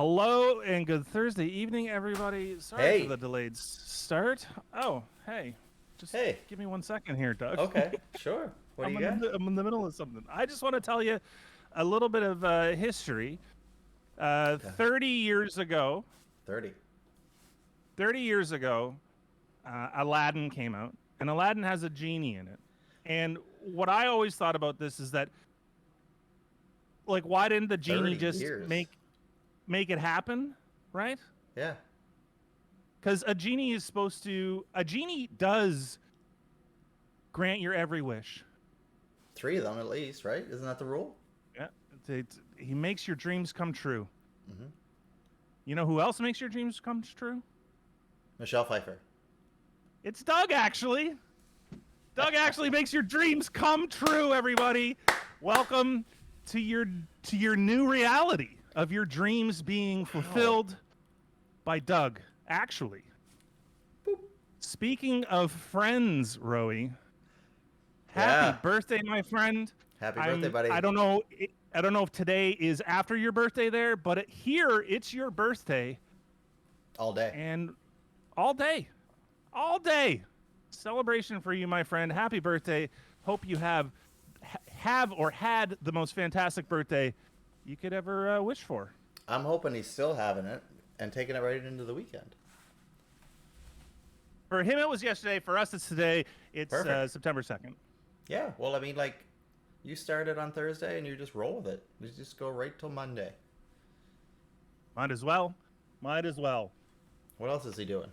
Hello and good Thursday evening, everybody. Sorry for Hey, the delayed start. Oh, hey, just hey. give me 1 second here, Doug. Okay, sure. What do you got? I'm in the middle of something. I just want to tell you a little bit of history. Okay. 30 years ago, 30. 30 years ago, Aladdin came out, and Aladdin has a genie in it. And what I always thought about this is that, like, why didn't the genie 30 just years. make it happen, right? Yeah. Because a genie does grant your every wish. Three of them at least, right? Isn't that the rule? Yeah, he makes your dreams come true. Mm-hmm. You know who else makes your dreams come true? Michelle Pfeiffer. It's Doug, actually. Doug actually makes your dreams come true. Everybody, welcome to your new reality of your dreams being fulfilled by Doug. Actually, Boop. speaking of friends, Rowie, happy Yeah. birthday, my friend. Happy birthday, buddy. I don't know. I don't know if today is after your birthday there, but here it's your birthday, All day. and all day, celebration for you, my friend. Happy birthday. Hope you have or had the most fantastic birthday you could ever wish for. I'm hoping he's still having it and taking it right into the weekend. For him, it was yesterday. For us, it's today. It's Perfect. September 2nd. Yeah. Well, I mean, like, you started on Thursday and you just roll with it. You just go right till Monday. Might as well. Might as well. What else is he doing?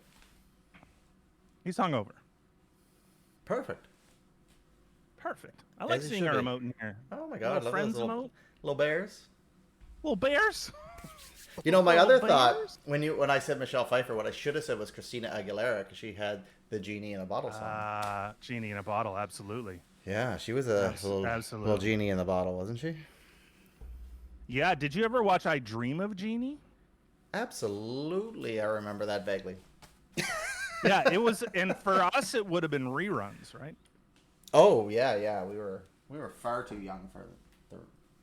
He's hungover. Perfect. Perfect. I like As he seeing should our be. emote in here. Oh my God. Little Love friends those emote. little bears. Little bears. You know, my Little other thought bears? when I said Michelle Pfeiffer, what I should have said was Christina Aguilera because she had the genie in a bottle song. Genie in a bottle. Absolutely. Yeah, she was a little Absolutely. genie in the bottle, wasn't she? Yeah. Did you ever watch I Dream of Jeannie? Absolutely, I remember that vaguely. Yeah, it was, and for us, it would have been reruns, right? Oh yeah, we were far too young for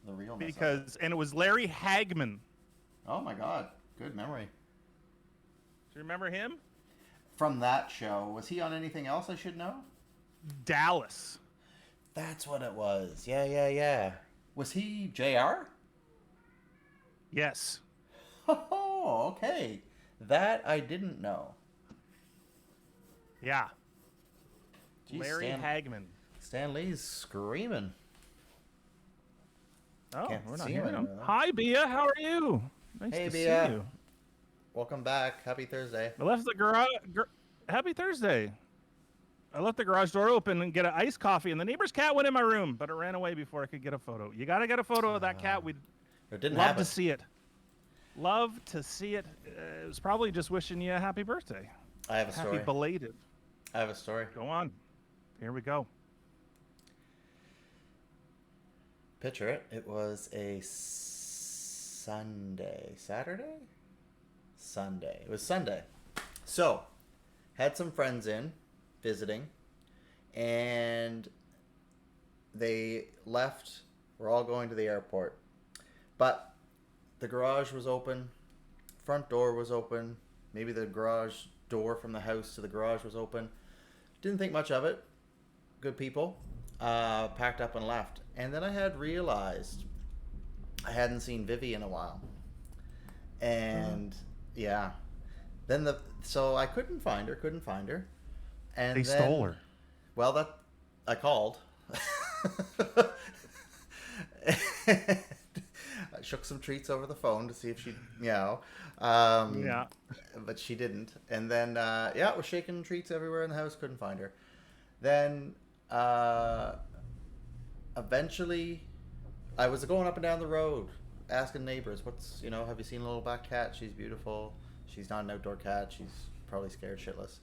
the realness. And it was Larry Hagman. Oh my God, good memory. Do you remember him? From that show, was he on anything else I should know? Dallas. That's what it was. Yeah. Was he JR? Yes. Oh, okay. That I didn't know. Yeah. Jeez, Larry Hagman. Stan Lee's screaming. Oh, Can't we're not see hearing him him. anymore. Hi, Bia. How are you? Nice Hey, to Bia. see you. Welcome back. Happy Thursday. I left the garage. Happy Thursday. I left the garage door open and get an iced coffee, and the neighbor's cat went in my room, but it ran away before I could get a photo. You got to get a photo of that cat. We'd It didn't love happen. to see it. Love to see it. It was probably just wishing you a happy birthday. I have a Happy story. belated. I have a story. Go on. Here we go. Picture it. It was a Sunday. Saturday? Sunday. It was Sunday. So, had some friends in visiting, and they left. We're all going to the airport. But the garage was open, front door was open, maybe the garage door from the house to the garage was open. Didn't think much of it. Good people. Packed up and left. And then I had realized I hadn't seen Vivi in a while. And yeah. So I couldn't find her. And They stole her. Well, I called. I shook some treats over the phone to see if she'd meow. Yeah. But she didn't. And then, we're shaking treats everywhere in the house. Couldn't find her. Then, eventually, I was going up and down the road asking neighbors, have you seen a little black cat? She's beautiful. She's not an outdoor cat. She's probably scared shitless.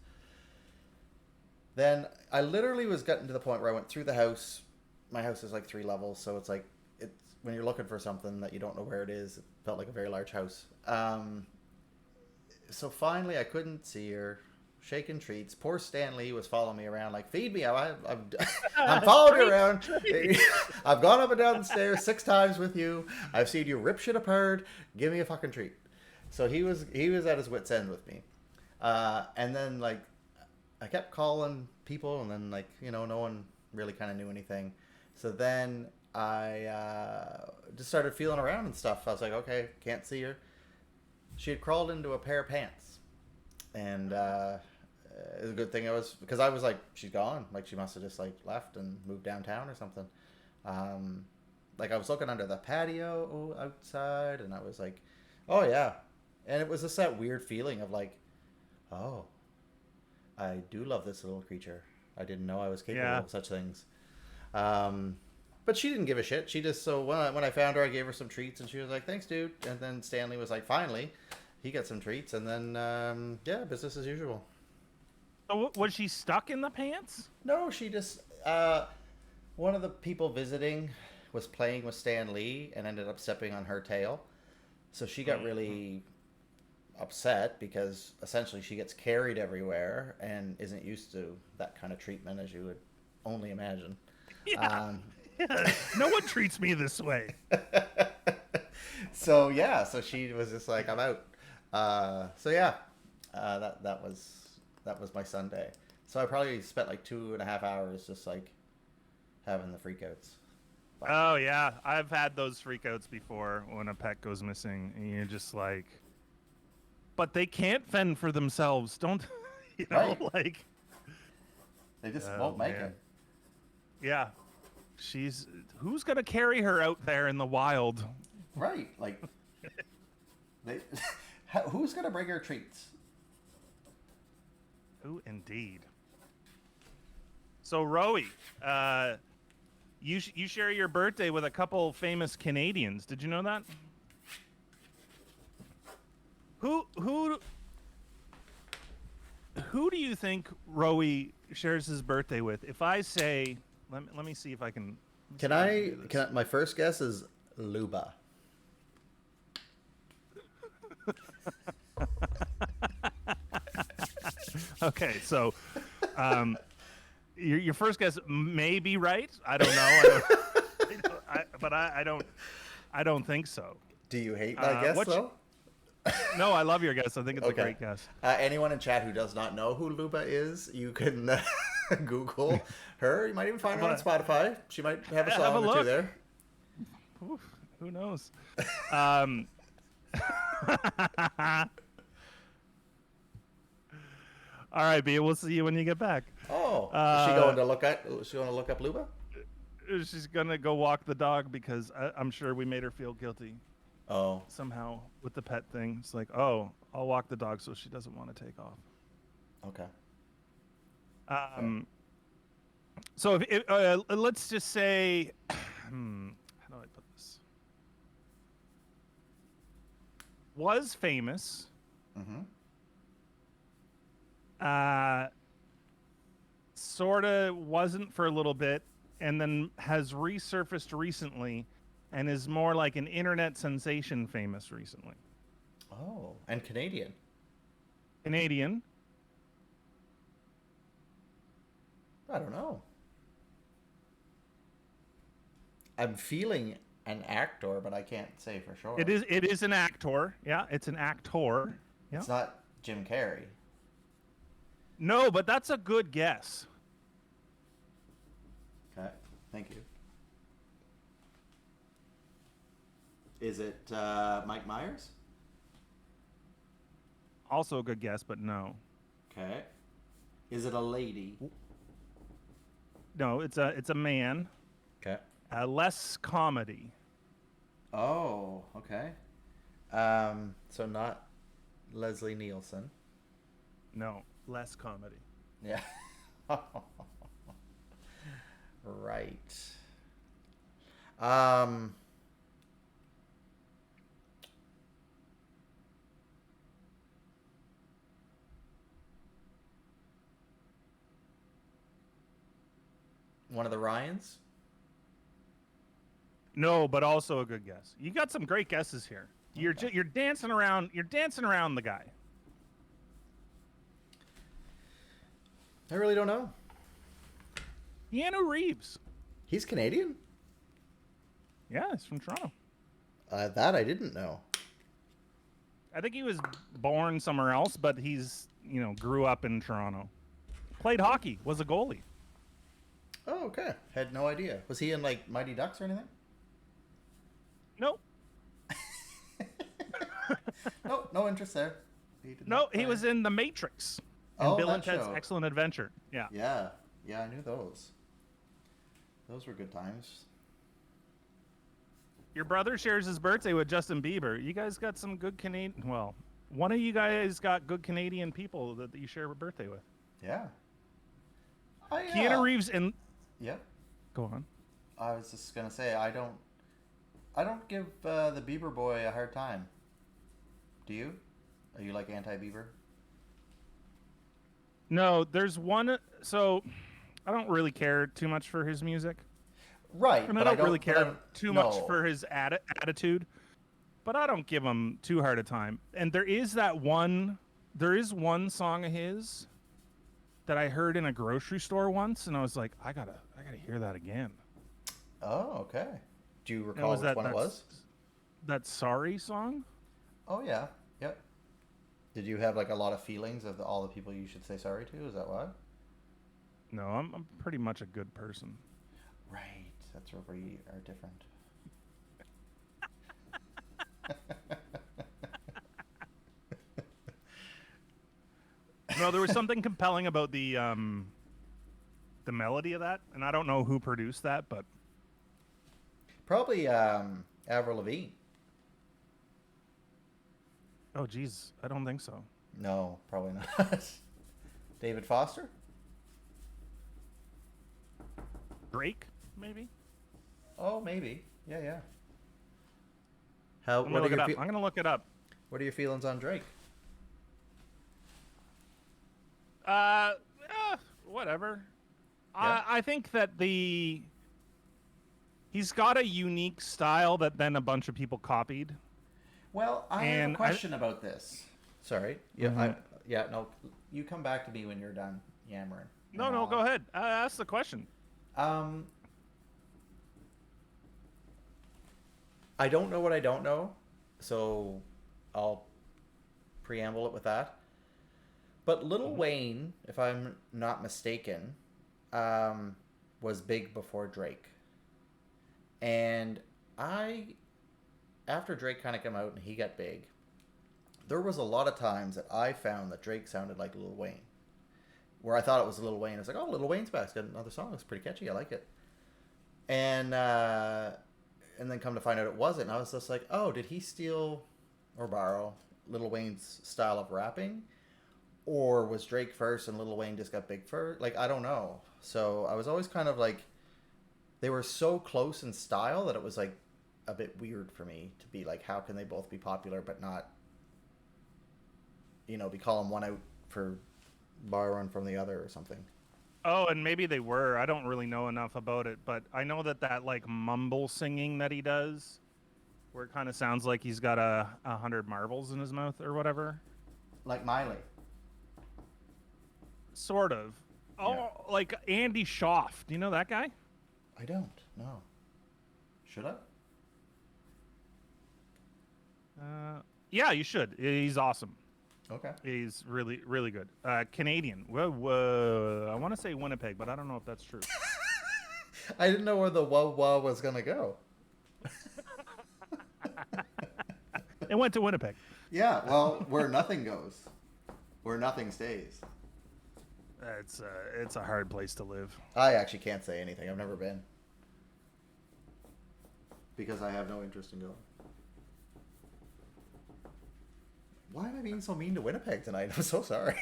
Then I literally was getting to the point where I went through the house. My house is like 3 levels, so it's like, when you're looking for something that you don't know where it is, it felt like a very large house. So finally I couldn't see her, shaking treats. Poor Stan Lee was following me around like, feed me. I'm following you around. I've gone up and down the stairs 6 times with you. I've seen you rip shit apart. Give me a fucking treat. So he was at his wit's end with me, and then like I kept calling people, and then like no one really kind of knew anything. So then I just started feeling around and stuff. I was like, okay, can't see her. She had crawled into a pair of pants, and it was a good thing because I was like, she's gone. Like she must have just like left and moved downtown or something. Like I was looking under the patio outside, and I was like, oh yeah, and it was just that weird feeling of like, oh, I do love this little creature. I didn't know I was capable of such things. But she didn't give a shit. She just when I found her, I gave her some treats, and she was like, thanks, dude. And then Stanley was like, finally, he got some treats, and then business as usual. So was she stuck in the pants? No, she just one of the people visiting was playing with Stan Lee and ended up stepping on her tail. So she got really upset because essentially she gets carried everywhere and isn't used to that kind of treatment, as you would only imagine. Yeah. No one treats me this way. So she was just like, I'm out. That was my Sunday. So I probably spent like 2.5 hours just like having the freakouts. Oh yeah, I've had those freakouts before when a pet goes missing, and you're just like, but they can't fend for themselves, don't Right. like They just won't make it. Yeah, who's gonna carry her out there in the wild? Right, like who's gonna bring her treats? Who indeed? So Roe, you share your birthday with a couple famous Canadians. Did you know that? Who do you think Roe shares his birthday with? If I say, let me see if I can. My first guess is Luba. Okay, so your first guess may be right. I don't know. I don't think so. Do you hate my guess though? No, I love your guess. I think it's a great guess. Anyone in chat who does not know who Luba is, you can Google her. You might even find her on Spotify. She might have a song or two there. Oof, who knows? All right, B. We'll see you when you get back. Oh, is she going to look up Luba? She's gonna go walk the dog because I'm sure we made her feel guilty. Oh, somehow with the pet thing. It's like, oh, I'll walk the dog so she doesn't want to take off. Okay. So if let's just say, how do I put this? Was famous. Mm-hmm. Sorta wasn't for a little bit, and then has resurfaced recently, and is more like an internet sensation famous recently. Oh, and Canadian. I don't know. I'm feeling an actor, but I can't say for sure. It is an actor. Yeah, it's an actor. Yeah. It's not Jim Carrey. No, but that's a good guess. Okay, thank you. Is it Mike Myers? Also a good guess, but no. Okay. Is it a lady? No, it's a man. Okay. Less comedy. Oh, okay. So not Leslie Nielsen. No, less comedy. Yeah. Right. One of the Ryans? No, but also a good guess. You got some great guesses here. You're dancing around. You're dancing around the guy. I really don't know. Keanu Reeves. He's Canadian? Yeah, he's from Toronto. That I didn't know. I think he was born somewhere else, but he's, grew up in Toronto. Played hockey, was a goalie. Oh, okay. Had no idea. Was he in like Mighty Ducks or anything? Nope. Nope, no interest there. He was in The Matrix. And Bill and Ted's Excellent Adventure. Yeah. Yeah, I knew those. Those were good times. Your brother shares his birthday with Justin Bieber. You guys got some good Canadian. Well, one of you guys got good Canadian people that you share a birthday with. Yeah. Keanu Reeves and. Yep. Go on. I was just gonna say I don't give the Bieber boy a hard time. Do you? Are you like anti-Bieber? No, there's one. So, I don't really care too much for his music. Right, and I don't really care too much for his attitude, but I don't give him too hard a time. And there is one song of his that I heard in a grocery store once, and I was like, I gotta hear that again. Oh, okay. Do you recall which one it was? That Sorry song? Oh, yeah. Yep. Did you have like a lot of feelings of all the people you should say sorry to? Is that why? No, I'm pretty much a good person. Right. That's where we are different. No, there was something compelling about the melody of that, and I don't know who produced that, but probably Avril Lavigne. Oh, geez, I don't think so. No, probably not. David Foster? Drake, maybe? Oh, maybe. Yeah. I'm gonna look it up. What are your feelings on Drake? Whatever. Yeah. I think that he's got a unique style that then a bunch of people copied. Well, I have a question about this. Sorry. Yeah, no. You come back to me when you're done yammering. No, go ahead. Ask the question. I don't know what I don't know, so I'll preamble it with that. But Lil Wayne, if I'm not mistaken, was big before Drake. And after Drake kind of came out and he got big, there was a lot of times that I found that Drake sounded like Lil Wayne. Where I thought it was Lil Wayne. I was like, oh, Lil Wayne's back. He's got another song. It's pretty catchy. I like it. And then come to find out it wasn't. And I was just like, oh, did he steal or borrow Lil Wayne's style of rapping? Or was Drake first and Lil Wayne just got big first? Like, I don't know. So I was always kind of like, they were so close in style that it was like a bit weird for me to be like, how can they both be popular but not, be calling one out for borrowing from the other or something. Oh, and maybe they were. I don't really know enough about it, but I know that like mumble singing that he does, where it kind of sounds like he's got 100 marbles in his mouth or whatever. Like Miley. Sort of. Oh, yeah. Like Andy Schaaf. Do you know that guy? I don't. No. Should I? Yeah, you should. He's awesome. Okay. He's really, really good. Canadian. Whoa. I want to say Winnipeg, but I don't know if that's true. I didn't know where the whoa was going to go. It went to Winnipeg. Yeah, well, where nothing goes. Where nothing stays. It's a hard place to live. I actually can't say anything. I've never been. Because I have no interest in going. Why am I being so mean to Winnipeg tonight? I'm so sorry.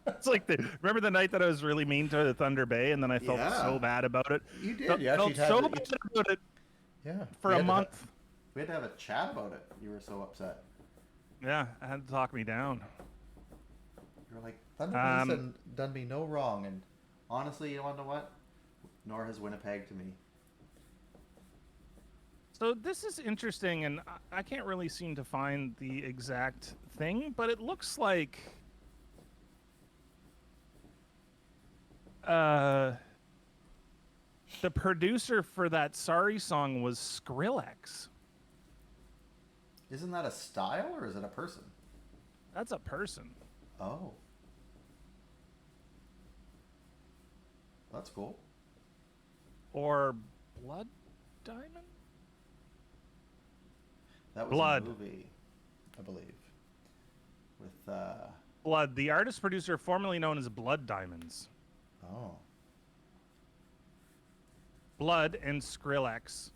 It's like remember the night that I was really mean to Thunder Bay, and then I felt so bad about it. You did. You felt so bad about it. Yeah. For a month. We had to have a chat about it. You were so upset. Yeah, I had to talk me down. You were like, Thunder Bay's done me no wrong, and honestly, you want to know what? Nor has Winnipeg to me. So this is interesting, and I can't really seem to find the exact thing, but it looks like the producer for that Sorry song was Skrillex. Isn't that a style or is it a person? That's a person. Oh. That's cool. Or Blood Diamond? That was Blood. a movie, I believe. With, Blood, the artist producer formerly known as Blood Diamonds. oh. Blood and Skrillex.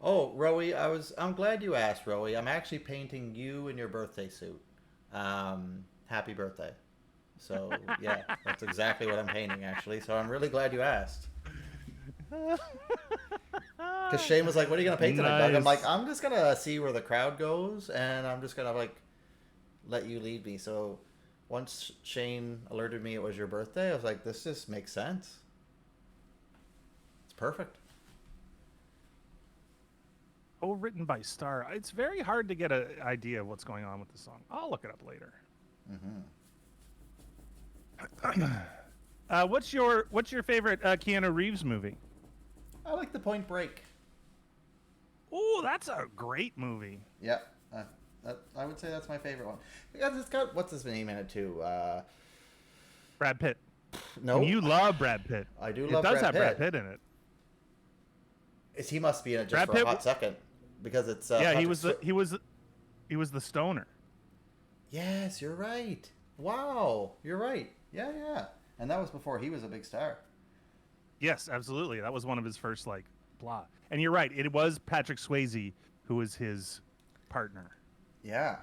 Oh, Rowie, I'm glad you asked, Rowie. I'm actually painting you in your birthday suit. Happy birthday. So, yeah, that's exactly what I'm painting, actually. So I'm really glad you asked. Because Shane was like, what are you going to paint tonight, Doug? I'm like, I'm just going to see where the crowd goes, and I'm just going to, like, let you lead me. So once Shane alerted me it was your birthday, I was like, this just makes sense. It's perfect. Oh, written by Star. It's very hard to get an idea of what's going on with the song. I'll look it up later. Mm-hmm. What's your favorite Keanu Reeves movie? I like the Point Break. Oh, that's a great movie. Yeah, I would say that's my favorite one. Because it's got, what's his name in it too? Brad Pitt. No, And you love Brad Pitt. I do love. It does Brad have Pitt. Brad Pitt in it. He must be in it just Brad for Pitt a hot second because it's. Yeah, he Patrick he was the stoner. Yes, you're right. Wow, you're right. Yeah, yeah. And that was before he was a big star. Yes, absolutely. That was one of his first like blah. And you're right. It was Patrick Swayze who was his partner. Yeah.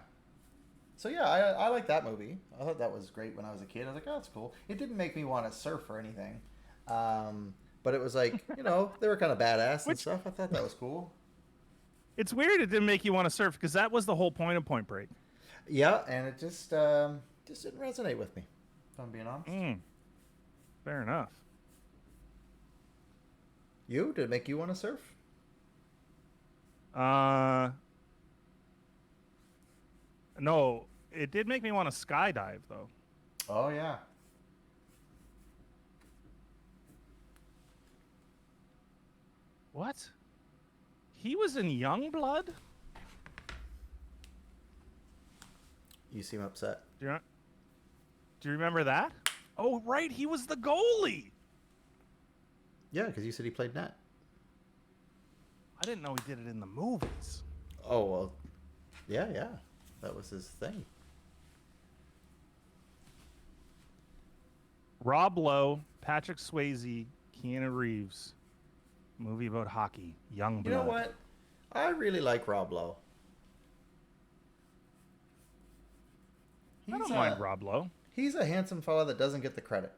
So yeah, I like that movie. I thought that was great when I was a kid. I was like, oh, that's cool. It didn't make me want to surf or anything. But it was like, you know, they were kind of badass and stuff. I thought that was cool. It's weird it didn't make you want to surf because that was the whole point of Point Break. Yeah, and it just didn't resonate with me, if I'm being honest. Fair enough. Did it make you want to surf? No, it did make me want to skydive though. Oh yeah. What? He was in Youngblood? You seem upset. Do you remember that? Oh, right. He was the goalie. Yeah, because you said he played net. I didn't know he did it in the movies. Oh, well, yeah. That was his thing. Rob Lowe, Patrick Swayze, Keanu Reeves. Movie about hockey. Youngblood. You know what? I really like Rob Lowe. I don't mind Rob Lowe. He's a handsome fella that doesn't get the credit.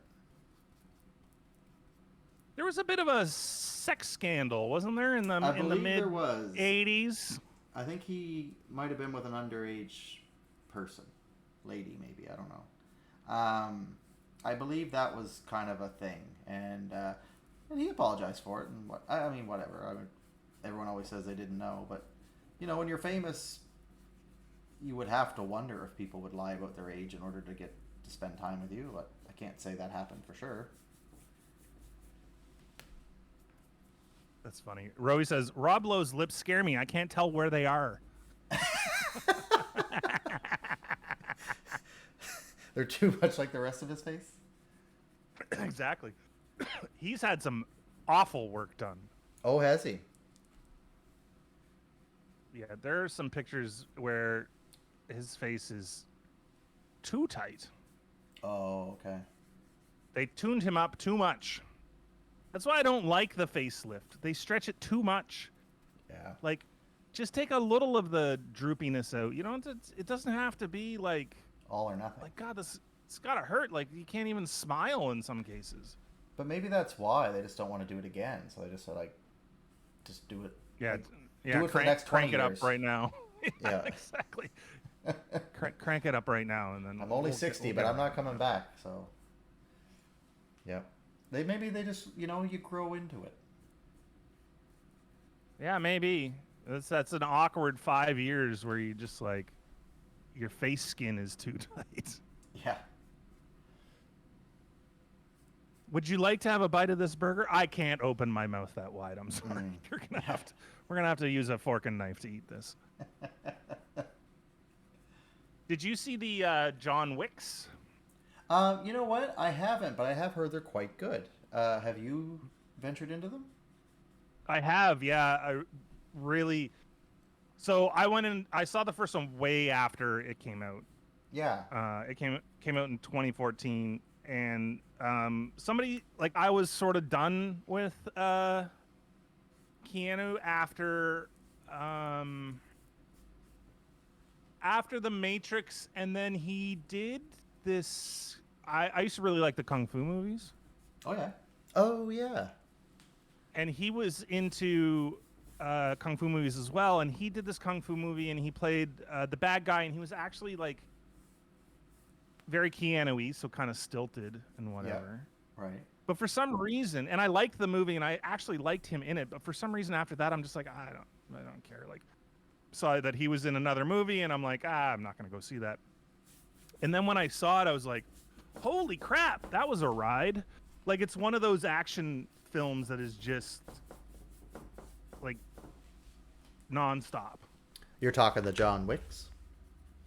There was a bit of a sex scandal, wasn't there, in the mid 80s? I think he might have been with an underage person, lady maybe. I don't know. I believe that was kind of a thing, and he apologized for it. And whatever. Everyone always says they didn't know, but you know, when you're famous, you would have to wonder if people would lie about their age in order to get to spend time with you. But I can't say that happened for sure. That's funny. Rowie says, Rob Lowe's lips scare me. I can't tell where they are. They're too much like the rest of his face? Exactly. He's had some awful work done. Oh, has he? Yeah, there are some pictures where his face is too tight. Oh, okay. They tuned him up too much. That's why I don't like the facelift. They stretch it too much. Yeah. Like, just take a little of the droopiness out. You know, it doesn't have to be like all or nothing. Like, God, it's gotta hurt. Like, you can't even smile in some cases. But maybe that's why they just don't want to do it again. So they just just do it. Yeah, like, yeah. do it for the next 20 crank it years. up right now. Yeah, exactly. Crank it up right now, and then I'm only 60, but I'm not coming back. So, yeah. Maybe they just, you grow into it. Yeah, maybe. That's an awkward 5 years where you just like your face skin is too tight. Yeah. Would you like to have a bite of this burger? I can't open my mouth that wide. I'm sorry. You're gonna have to. We're gonna have to use a fork and knife to eat this. Did you see the John Wicks? You know what? I haven't, but I have heard they're quite good. Have you ventured into them? I have, yeah. I really. So I went in. I saw the first one way after it came out. Yeah. It came out in 2014, and somebody like I was sort of done with Keanu after the Matrix, and then he did this. I used to really like the Kung Fu movies. Oh yeah. Oh yeah. And he was into Kung Fu movies as well, and he did this Kung Fu movie, and he played the bad guy, and he was actually like very Keanu-y, so kind of stilted and whatever. Yeah, right. But for some reason, and I liked the movie, and I actually liked him in it, but for some reason after that, I'm just like, I don't care. Like, saw that he was in another movie, and I'm like, I'm not gonna go see that. And then when I saw it, I was like, holy crap, that was a ride. Like, it's one of those action films that is just like nonstop. You're talking the John Wicks?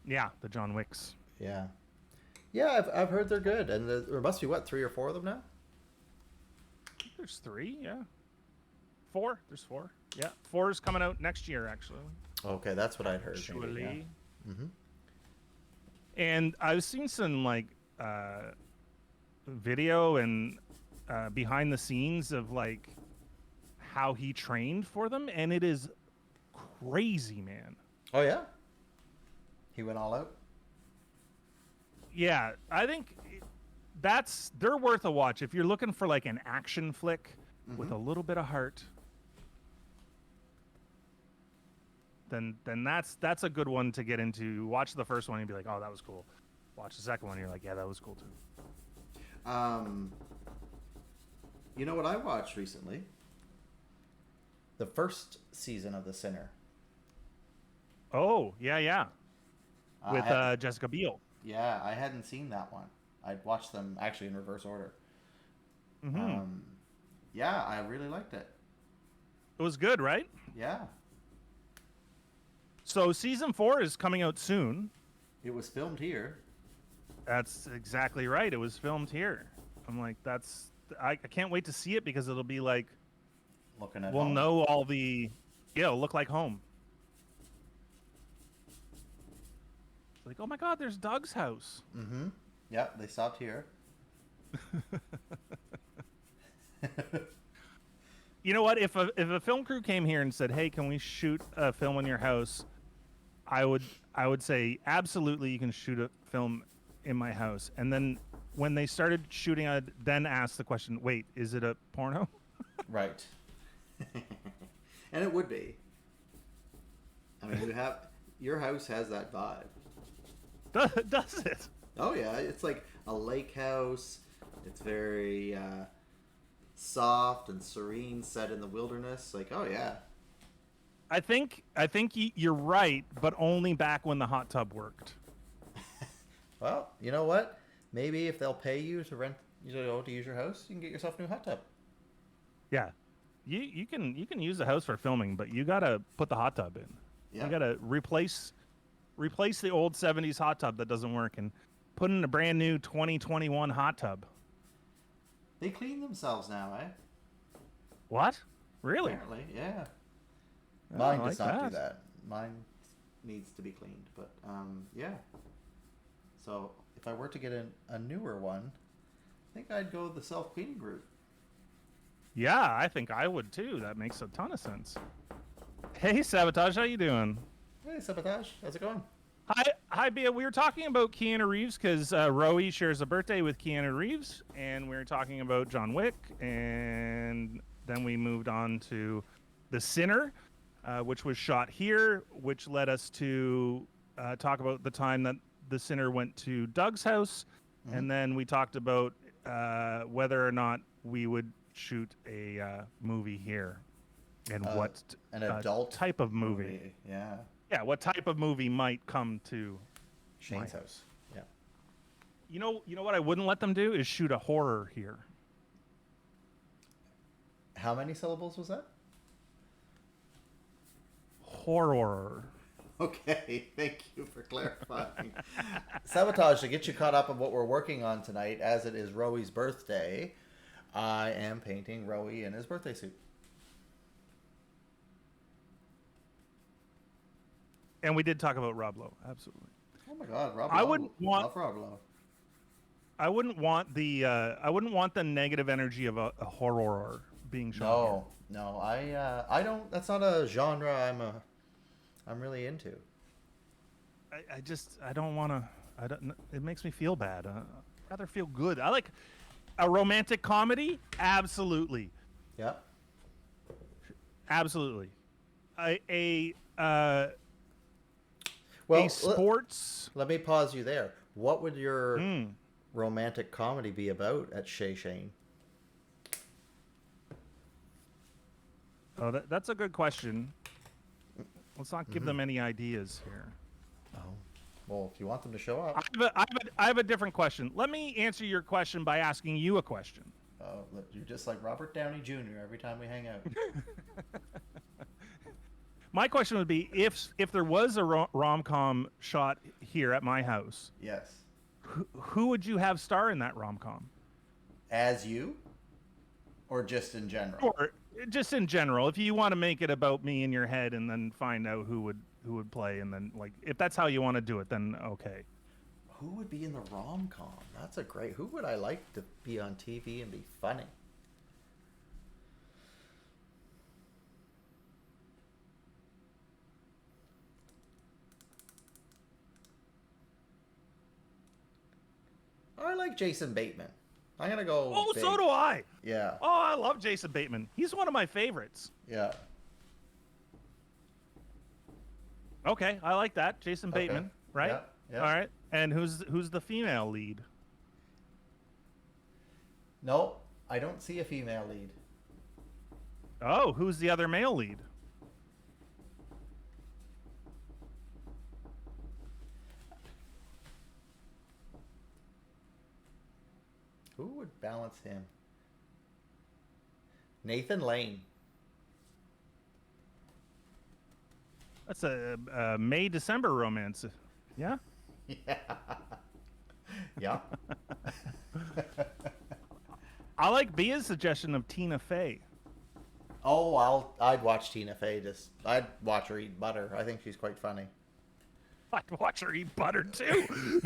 Yeah, the John Wicks. Yeah. Yeah, I've heard they're good. And there must be, what, 3 or 4 of them now? There's 3, yeah. 4. There's 4. Yeah, 4 is coming out next year, actually. Okay, that's what I'd heard. Actually. Maybe, yeah. Mm-hmm. And I've seen some, like, video and behind the scenes of, like, how he trained for them, and it is crazy, man. Oh, yeah? He went all out? Yeah, I think they're worth a watch if you're looking for like an action flick with a little bit of heart. Then that's a good one to get into. Watch the first one and be like, oh, that was cool. Watch the second one and you're like, yeah, that was cool too. You know what I watched recently? The first season of The Sinner. Oh, yeah. With Jessica Biel. Yeah, I hadn't seen that one. I'd watched them actually in reverse order. Yeah, I really liked it. It was good, right? Yeah. So season 4 is coming out soon. It was filmed here. That's exactly right. It was filmed here. I'm like, I can't wait to see it because it'll be like, Looking at we'll home. know all the, it'll look like home. Like, oh my God, there's Doug's house. Mm-hmm. Yeah, they stopped here. You know what? If a film crew came here and said, "Hey, can we shoot a film in your house?" I would say absolutely, you can shoot a film in my house. And then when they started shooting, I'd then ask the question, "Wait, is it a porno?" Right. And it would be. I mean, your house has that vibe. Does it? Oh yeah, it's like a lake house. It's very soft and serene, set in the wilderness. Like, oh yeah. I think you're right, but only back when the hot tub worked. Well, you know what? Maybe if they'll pay you to rent, to use your house, you can get yourself a new hot tub. Yeah, you can use the house for filming, but you gotta put the hot tub in. Yeah. You gotta replace the old 70s hot tub that doesn't work and put in a brand new 2021 hot tub. They clean themselves now, eh? What? Really? Apparently, yeah. Oh, Mine I does like not that. do that. Mine needs to be cleaned, but yeah. So if I were to get a newer one, I think I'd go the self-cleaning route. Yeah, I think I would too. That makes a ton of sense. Hey, Sabotage, how you doing? Hey, Sabotage, how's it going? Hi, Bia. We were talking about Keanu Reeves because Rowie shares a birthday with Keanu Reeves, and we were talking about John Wick, and then we moved on to The Sinner, which was shot here, which led us to talk about the time that The Sinner went to Doug's house, and then we talked about whether or not we would shoot a movie here, and what an adult type of movie. Yeah. Yeah, what type of movie might come to Shane's house. Yeah. You know what I wouldn't let them do is shoot a horror here. How many syllables was that? Horror. Okay, thank you for clarifying. Sabotage, to get you caught up on what we're working on tonight, as it is Roey's birthday, I am painting Roey in his birthday suit. And we did talk about Rob Lowe, absolutely. Oh my God, Rob I Lowe. wouldn't want. Love Rob Lowe. I wouldn't want the. I wouldn't want the negative energy of a horror being shown. No, I don't. That's not a genre I'm really into. I don't want to. I don't. It makes me feel bad. I'd rather feel good. I like a romantic comedy. Absolutely, Yeah. absolutely. A Well, sports. let me pause you there. What would your romantic comedy be about at Shay Shane? Oh, that's a good question. Let's not give them any ideas here. Oh, well, if you want them to show up. I have a different question. Let me answer your question by asking you a question. Oh, look, you're just like Robert Downey Jr. every time we hang out. My question would be, if there was a rom-com shot here at my house, Yes. who would you have star in that rom-com? As you? Or just in general? Or just in general, if you want to make it about me in your head and then find out who would play, and then, like, if that's how you want to do it, then okay. Who would be in the rom-com? That's a great... Who would I like to be on TV and be funny? I like Jason Bateman. I'm gonna go. Oh, big. so do I. Yeah. Oh, I love Jason Bateman. He's one of my favorites. Yeah. Okay, I like that. Jason Okay. Bateman, right? Yeah, yeah. All right. And who's the female lead? No, I don't see a female lead. Oh, who's the other male lead? Who would balance him? Nathan Lane. That's a May-December romance. Yeah? Yeah. Yeah. I like Bia's suggestion of Tina Fey. Oh, I'd watch Tina Fey. I'd watch her eat butter. I think she's quite funny. I'd watch her eat butter too.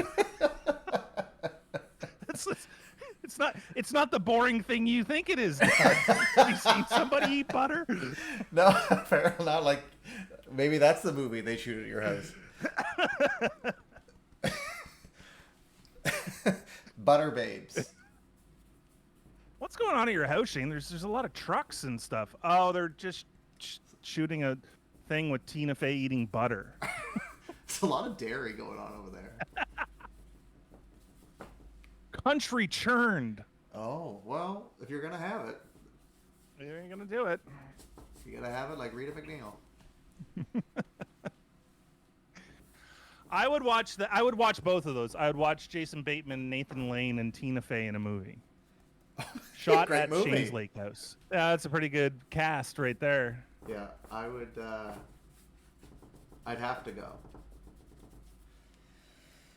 It's not the boring thing you think it is. Have you seen somebody eat butter? No, fair enough. Like, maybe that's the movie they shoot at your house. Butter Babes. What's going on at your house, Shane? There's a lot of trucks and stuff. Oh, they're just shooting a thing with Tina Fey eating butter. There's a lot of dairy going on over there. Country churned. Oh, well, if you're going to have it, You ain't gonna do it. you got to have it like Rita McNeil. I would watch both of those. I would watch Jason Bateman, Nathan Lane, and Tina Fey in a movie. Shot Great at movie. Shane's Lake House. That's a pretty good cast right there. Yeah, I would, I'd have to go.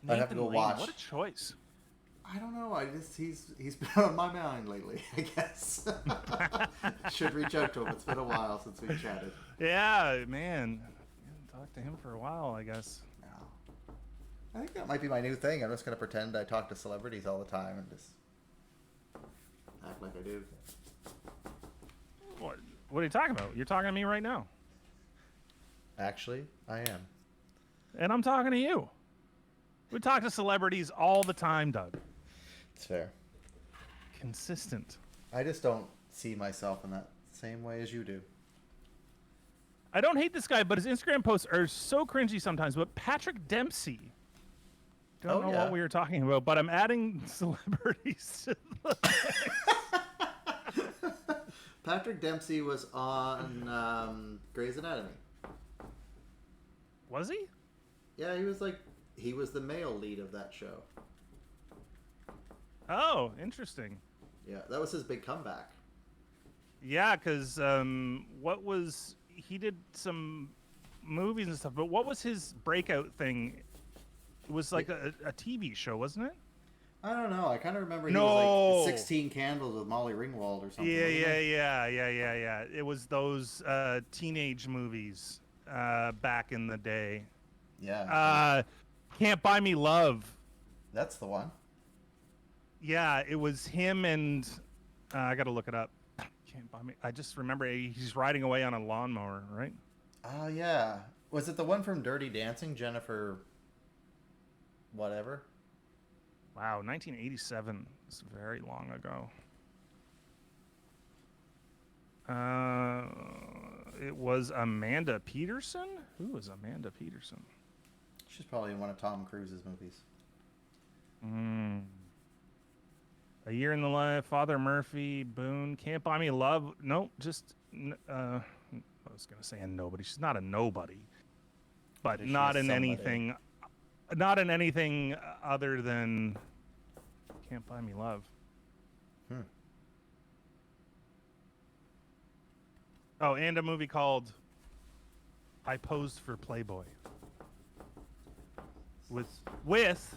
I'd have to go Lane, watch. What a choice. I don't know. He's been on my mind lately, I guess. Should reach out to him. It's been a while since we chatted. Yeah, man. Haven't talked to him for a while, I guess. No. I think that might be my new thing. I'm just going to pretend I talk to celebrities all the time and just act like I do. What are you talking about? You're talking to me right now. Actually, I am. And I'm talking to you. We talk to celebrities all the time, Doug. It's fair. Consistent. I just don't see myself in that same way as you do. I don't hate this guy, but his Instagram posts are so cringy sometimes. But Patrick Dempsey. Don't know what we were talking about, but I'm adding celebrities to the Patrick Dempsey was on Grey's Anatomy. Was he? Yeah, he was the male lead of that show. Oh, interesting. Yeah, that was his big comeback. Yeah, because he did some movies and stuff, but what was his breakout thing? It was like a TV show, wasn't it? I don't know. I kind of remember he was like No. 16 Candles with Molly Ringwald or something. Yeah, Wasn't yeah, it? yeah. It was those teenage movies back in the day. Yeah, Can't Buy Me Love. that's the one. Yeah, it was him and I got to look it up. Can't Buy Me. I just remember he's riding away on a lawnmower, right? Oh yeah. Was it the one from Dirty Dancing? Jennifer. Whatever. Wow, 1987. It's very long ago. It was Amanda Peterson. Who was Amanda Peterson? She's probably in one of Tom Cruise's movies. A Year in the Life, Father Murphy, Boone, Can't Buy Me Love. Nope, just I was gonna say a nobody. She's not a nobody, but Is she not a in somebody? anything. Not in anything other than Can't Buy Me Love. Hmm. Oh, and a movie called I Posed for Playboy. With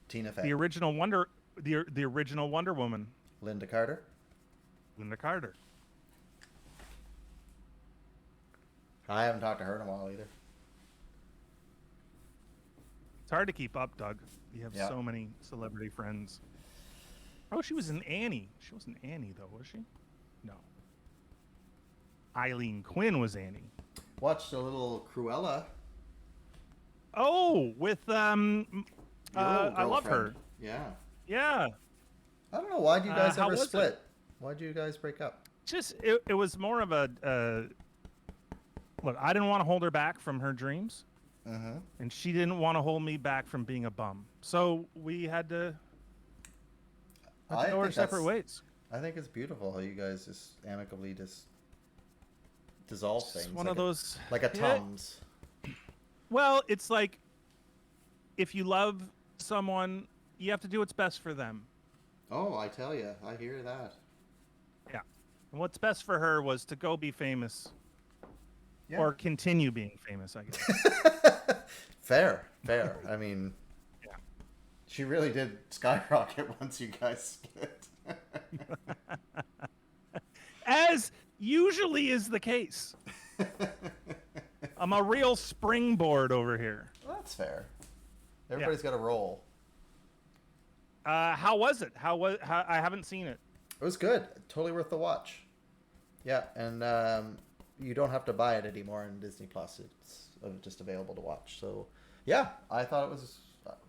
Tina Fey. the original Wonder Woman, Linda Carter. Linda Carter. I haven't talked to her in a while either. It's hard to keep up, Doug. You have Yeah. so many celebrity friends. Oh, she was in Annie. She wasn't Annie though, was she? No. Eileen Quinn was Annie. Watched a little Cruella. Oh, with Your old I love her. girlfriend. Yeah. Yeah. I don't know. Why'd you guys how ever was it? split? Why'd you guys break up? Just it was more of a look. I didn't want to hold her back from her dreams, Mm-hmm. and she didn't want to hold me back from being a bum. So we had to go our separate ways. I think it's beautiful how you guys just amicably just dissolve It's things. one like of those. like a Yeah. Tums. Well, it's like if you love someone, you have to do what's best for them. Oh, I tell you, I hear that. Yeah. And what's best for her was to go be famous Yeah. or continue being famous, I guess. Fair. I mean, Yeah. she really did skyrocket once you guys split. As usually is the case. I'm a real springboard over here. Well, that's fair. Everybody's got a role. How was it? How I haven't seen it. It was good. Totally worth the watch. Yeah, and you don't have to buy it anymore in Disney Plus. It's just available to watch. So, yeah, I thought it was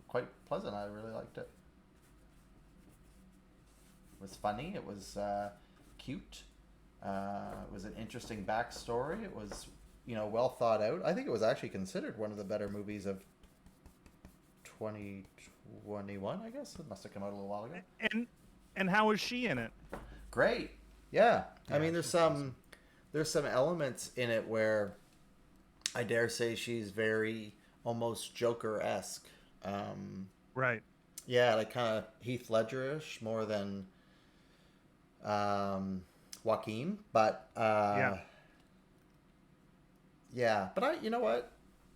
quite pleasant. I really liked it. It was funny. It was cute. It was an interesting backstory. It was, well thought out. I think it was actually considered one of the better movies of 2021. I guess it must have come out a little while ago. And how was she in it? Great. Yeah. I Yeah, mean, she's there's some elements in it where I dare say she's very almost Joker-esque. Right. Yeah, like kind of Heath Ledger-ish more than Joaquin, but yeah. But you know what?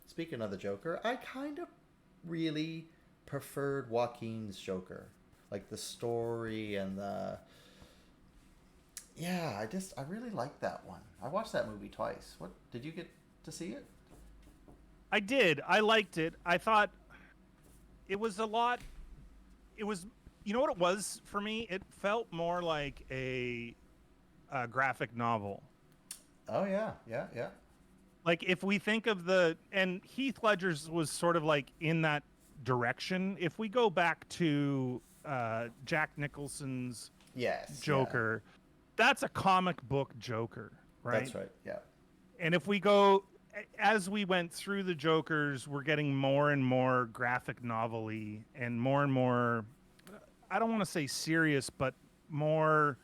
Speaking of the Joker, I kind of really preferred Joaquin's Joker, like the story and the. Yeah, I really liked that one. I watched that movie twice. What did you get to see it? I did. I liked it. I thought it was a lot. It was, you know what it was for me? It felt more like a graphic novel. Oh yeah. Like if we think of and Heath Ledger's was sort of like in that direction. If we go back to Jack Nicholson's Yes. Joker, that's a comic book Joker, right? That's right. Yeah. And if we go, as we went through the Jokers, we're getting more and more graphic novel-y and more, I don't want to say serious, but more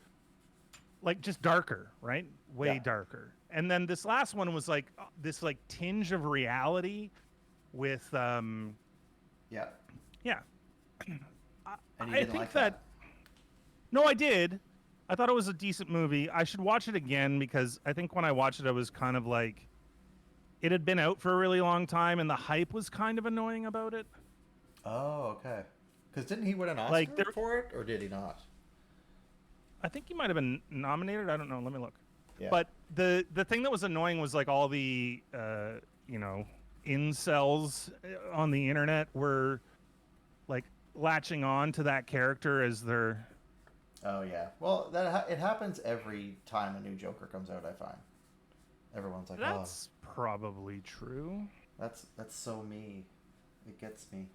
like just darker, right? Way darker. And then this last one was like this like tinge of reality with Yeah. yeah. And you I didn't think like that no, I did. I thought it was a decent movie. I should watch it again because I think when I watched it, I was kind of like, it had been out for a really long time, and the hype was kind of annoying about it. Oh, okay. Because didn't he win an Like Oscar there, for it, or did he not? I think he might have been nominated. I don't know. Let me look. Yeah. But the thing that was annoying was like all the you know, incels on the internet were like latching on to that character as their. Oh yeah. Well, it happens every time a new Joker comes out. I find everyone's like, "Oh, That's probably true. that's so me." It gets me,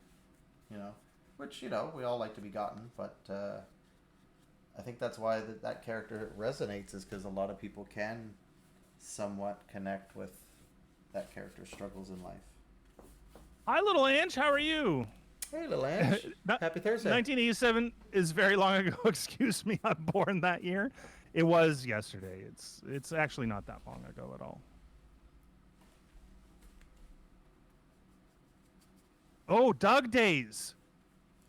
you know. Which we all like to be gotten, but I think that's why that character resonates is because a lot of people can somewhat connect with that character's struggles in life. Hi, little Ange. How are you? Hey, little Ange. Happy Thursday. 1987 is very long ago. Excuse me. I'm born that year. It was yesterday. It's actually not that long ago at all. Oh, Dog Days,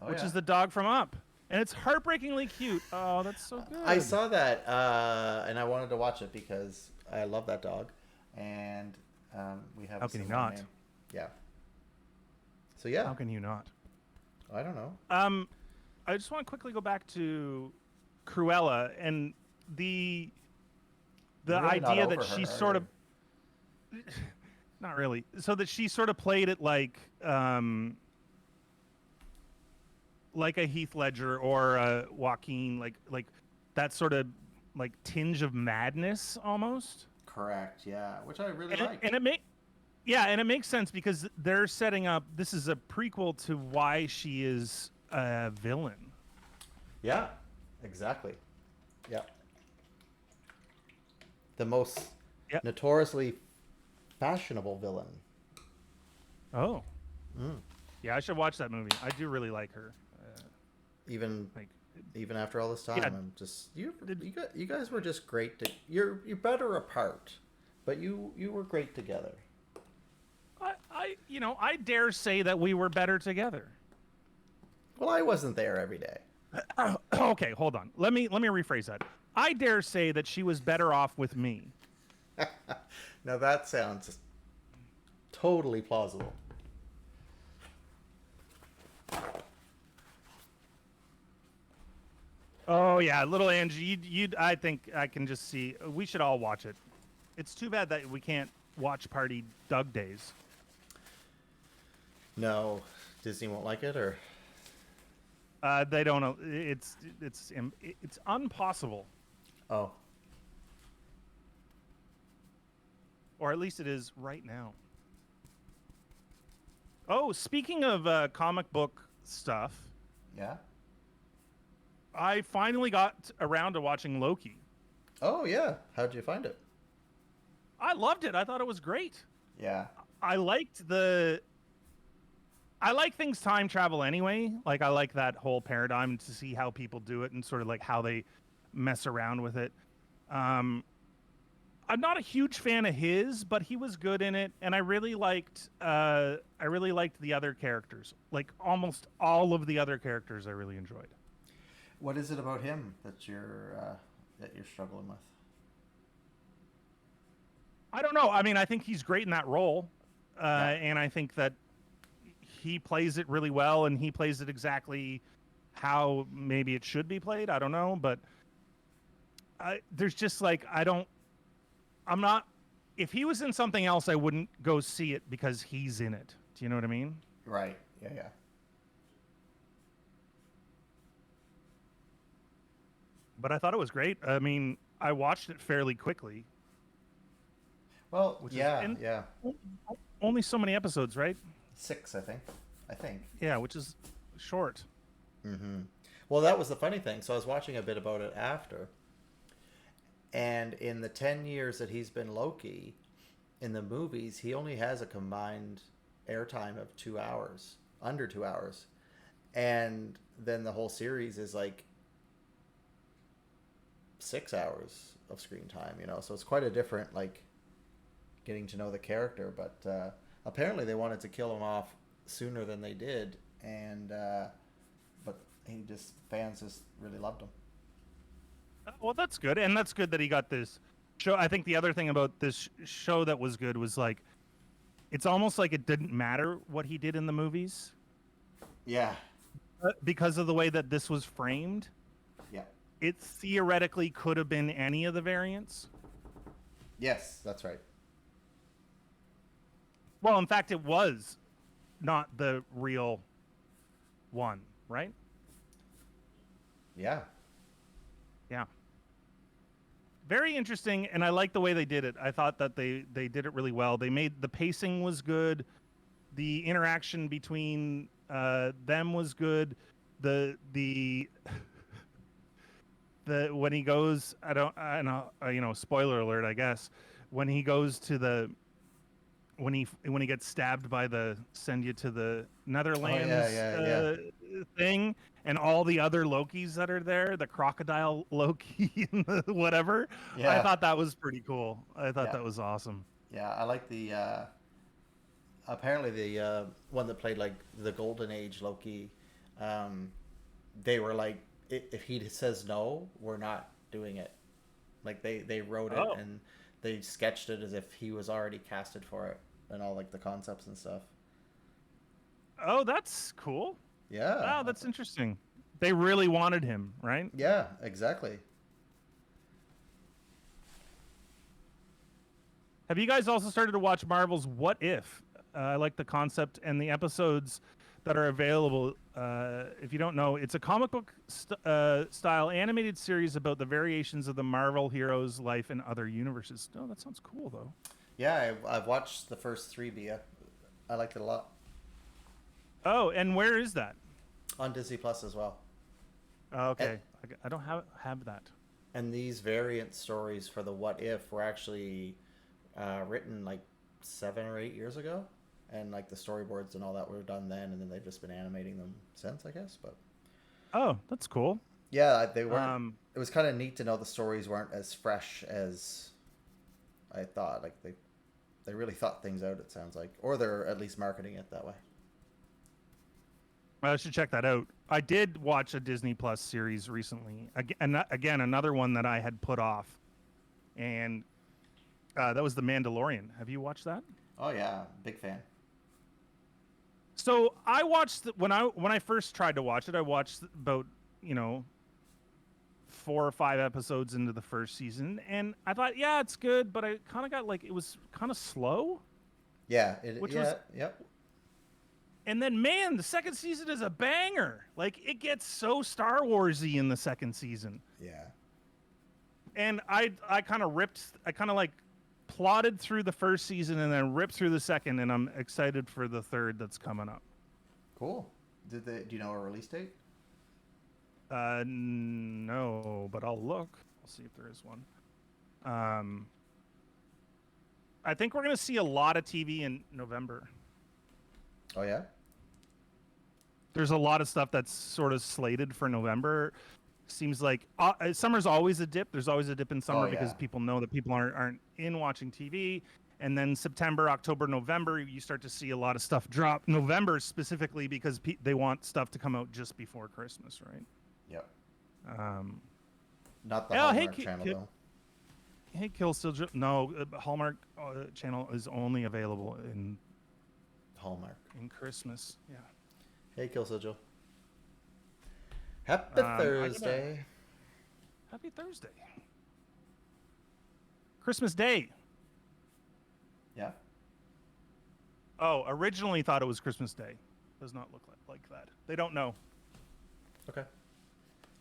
which is the dog from Up. And it's heartbreakingly cute. Oh, that's so good. I saw that, and I wanted to watch it because I love that dog, and we have. How a can you similar not? name. Yeah. So yeah. How can you not? I don't know. I just want to quickly go back to Cruella and the You're really not idea over that she her, sort are of not really, so that she sort of played it like a Heath Ledger or a Joaquin, like that sort of like tinge of madness almost. Correct. Yeah, which I really And, like. and it makes sense because they're setting up. This is a prequel to why she is a villain. Yeah, exactly. Yeah. The most Yep. notoriously fashionable villain. Oh, Mm. yeah, I should watch that movie. I do really like her. Even Like, even after all this time, Yeah. I'm just you guys were just great. You're better apart, but you were great together. I dare say that we were better together. Well, I wasn't there every day. Okay, hold on. Let me rephrase that. I dare say that she was better off with me. Now that sounds totally plausible. Oh yeah, little Angie, I think I can just see. We should all watch it. It's too bad that we can't watch Party Doug Days. No, Disney won't like it, or They don't know. It's impossible, oh, or at least it is right now. Oh, speaking of comic book stuff, yeah. I finally got around to watching Loki. Oh yeah. How'd you find it? I loved it. I thought it was great. Yeah. I like things time travel anyway. Like I like that whole paradigm to see how people do it and sort of like how they mess around with it. I'm not a huge fan of his, but he was good in it, and I really liked the other characters. Like almost all of the other characters, I really enjoyed. What is it about him that you're struggling with? I don't know. I mean, I think he's great in that role, Yeah. and I think that he plays it really well, and he plays it exactly how maybe it should be played. I don't know, but there's just like I'm not. If he was in something else, I wouldn't go see it because he's in it. Do you know what I mean? Right. Yeah. Yeah. But I thought it was great. I mean, I watched it fairly quickly. Well, Which yeah, is, yeah. Only so many episodes, right? 6, I think. Yeah, which is short. Mm-hmm. Well, that was the funny thing. So I was watching a bit about it after, and in the 10 years that he's been Loki, in the movies, he only has a combined airtime of 2 hours, under 2 hours, and then the whole series is like 6 hours of screen time. So it's quite a different like getting to know the character, but apparently they wanted to kill him off sooner than they did, and but fans just really loved him. Well, that's good, and that's good that he got this show. I think the other thing about this show that was good was like, it's almost like it didn't matter what he did in the movies Yeah. because of the way that this was framed. Yeah. It theoretically could have been any of the variants. Yes, that's right. Well, in fact, it was not the real one, right? Yeah. Yeah. Very interesting, and I like the way they did it. I thought that they did it really well. They made the pacing was good, the interaction between them was good. The the when he goes, I know, spoiler alert, I guess, when he goes to the when he gets stabbed by the send you to the Netherlands thing, and all the other Lokis that are there, the crocodile Loki and the whatever. I Yeah. thought that was pretty cool. I thought Yeah. that was awesome. Yeah. I like the apparently the one that played like the Golden Age Loki. Um, they were like, if he says no, we're not doing it. Like they wrote it Oh, and they sketched it as if he was already casted for it and all like the concepts and stuff. oh, that's cool. Yeah. Wow, that's interesting. They really wanted him, right? Yeah. Exactly. Have you guys also started to watch Marvel's What If? I like the concept and the episodes that are available. If you don't know, it's a comic book style animated series about the variations of the Marvel heroes' life in other universes. Oh, that sounds cool, though. Yeah. I've watched the first three. Bia. I liked it a lot Oh, and where is that? on Disney Plus as well. Oh, And, okay, I don't have that. and these variant stories for the What If were actually written like 7 or 8 years ago, and like the storyboards and all that were done then, and then they've just been animating them since, I guess. But Oh, that's cool. yeah, they weren't. Um, It was kind of neat to know the stories weren't as fresh as I thought. Like they really thought things out. It sounds like, or they're at least marketing it that way. I should check that out. I did watch a Disney Plus series recently. Again, another one that I had put off, and that was The Mandalorian. Have you watched that? Oh yeah, big fan. So I watched when I first tried to watch it. I watched about 4 or 5 episodes into the first season, and I thought, yeah, it's good, but I kind of got like it was kind of slow, Yeah, which yeah, was. yep. And then, man, the second season is a banger. Like it gets so Star Warsy in the second season. Yeah. And I kind of like plotted through the first season and then ripped through the second, and I'm excited for the third that's coming up. Cool. Do you know a release date? No, but I'll look. I'll see if there is one. Um, I think we're gonna see a lot of TV in November. Oh yeah. There's a lot of stuff that's sort of slated for November. Seems like summer's always a dip. There's always a dip in summer Oh because yeah. people know that people aren't in watching TV. And then September, October, November, you start to see a lot of stuff drop. November specifically because they want stuff to come out just before Christmas, right? Yep. Um, Not the yeah, Hallmark channel though. hey, Kill Still no, Hallmark channel is only available Hallmark. in Christmas. Yeah. Hey, Kill Sigil. Happy Thursday. Happy Thursday. Christmas Day. Yeah. Oh, originally thought it was Christmas Day. Does not look like that. They don't know. Okay.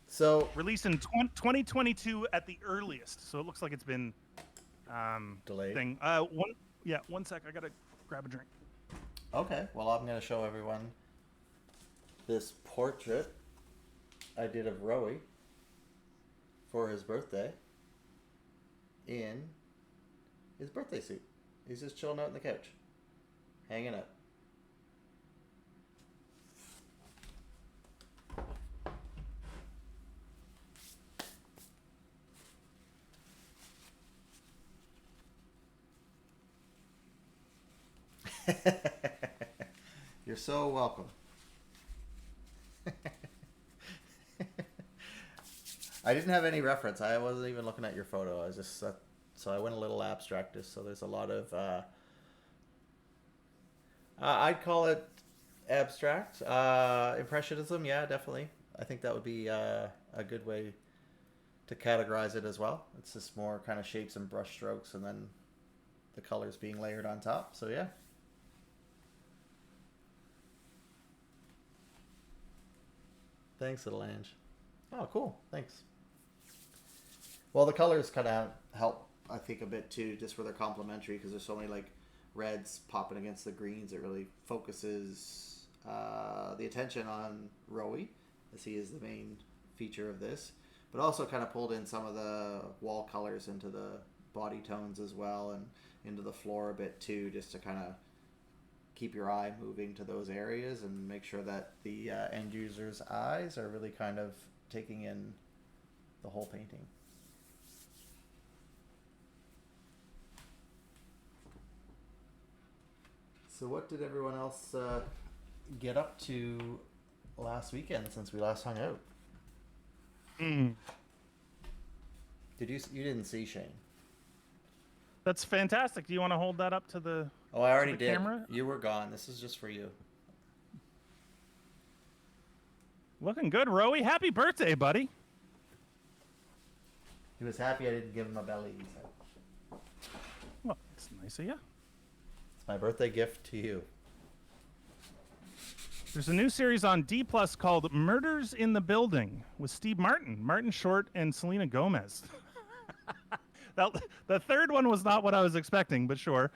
So Released in 2022 at the earliest. So it looks like it's been delayed. One sec. I gotta grab a drink. Okay. Well, I'm gonna show everyone this portrait I did of Rowie for his birthday in his birthday suit. He's just chilling out on the couch, hanging out. You're so welcome. I didn't have any reference. I wasn't even looking at your photo. I was just so I went a little abstractist. So there's a lot of I'd call it abstract impressionism. Yeah, definitely. I think that would be a good way to categorize it as well. It's just more kind of shapes and brush strokes, and then the colors being layered on top. So yeah. Thanks, little Ange. Oh, cool. Thanks. Well, the colors kind of help, I think, a bit too, just where they're complementary, because there's so many like reds popping against the greens. It really focuses the attention on Rowie, as he is the main feature of this, but also kind of pulled in some of the wall colors into the body tones as well, and into the floor a bit too, just to kind of keep your eye moving to those areas and make sure that the end user's eyes are really kind of taking in the whole painting. So what did everyone else get up to last weekend since we last hung out? Did you didn't see Shane? That's fantastic. Do you want to hold that up to the Oh, I already the did. camera? You were gone. This is just for you. Looking good, Rowie. Happy birthday, buddy. He was happy I didn't give him a belly, he said. Well, that's nice of you. It's my birthday gift to you. There's a new series on D+ called Murders in the Building with Steve Martin Short, and Selena Gomez. The third one was not what I was expecting, but sure.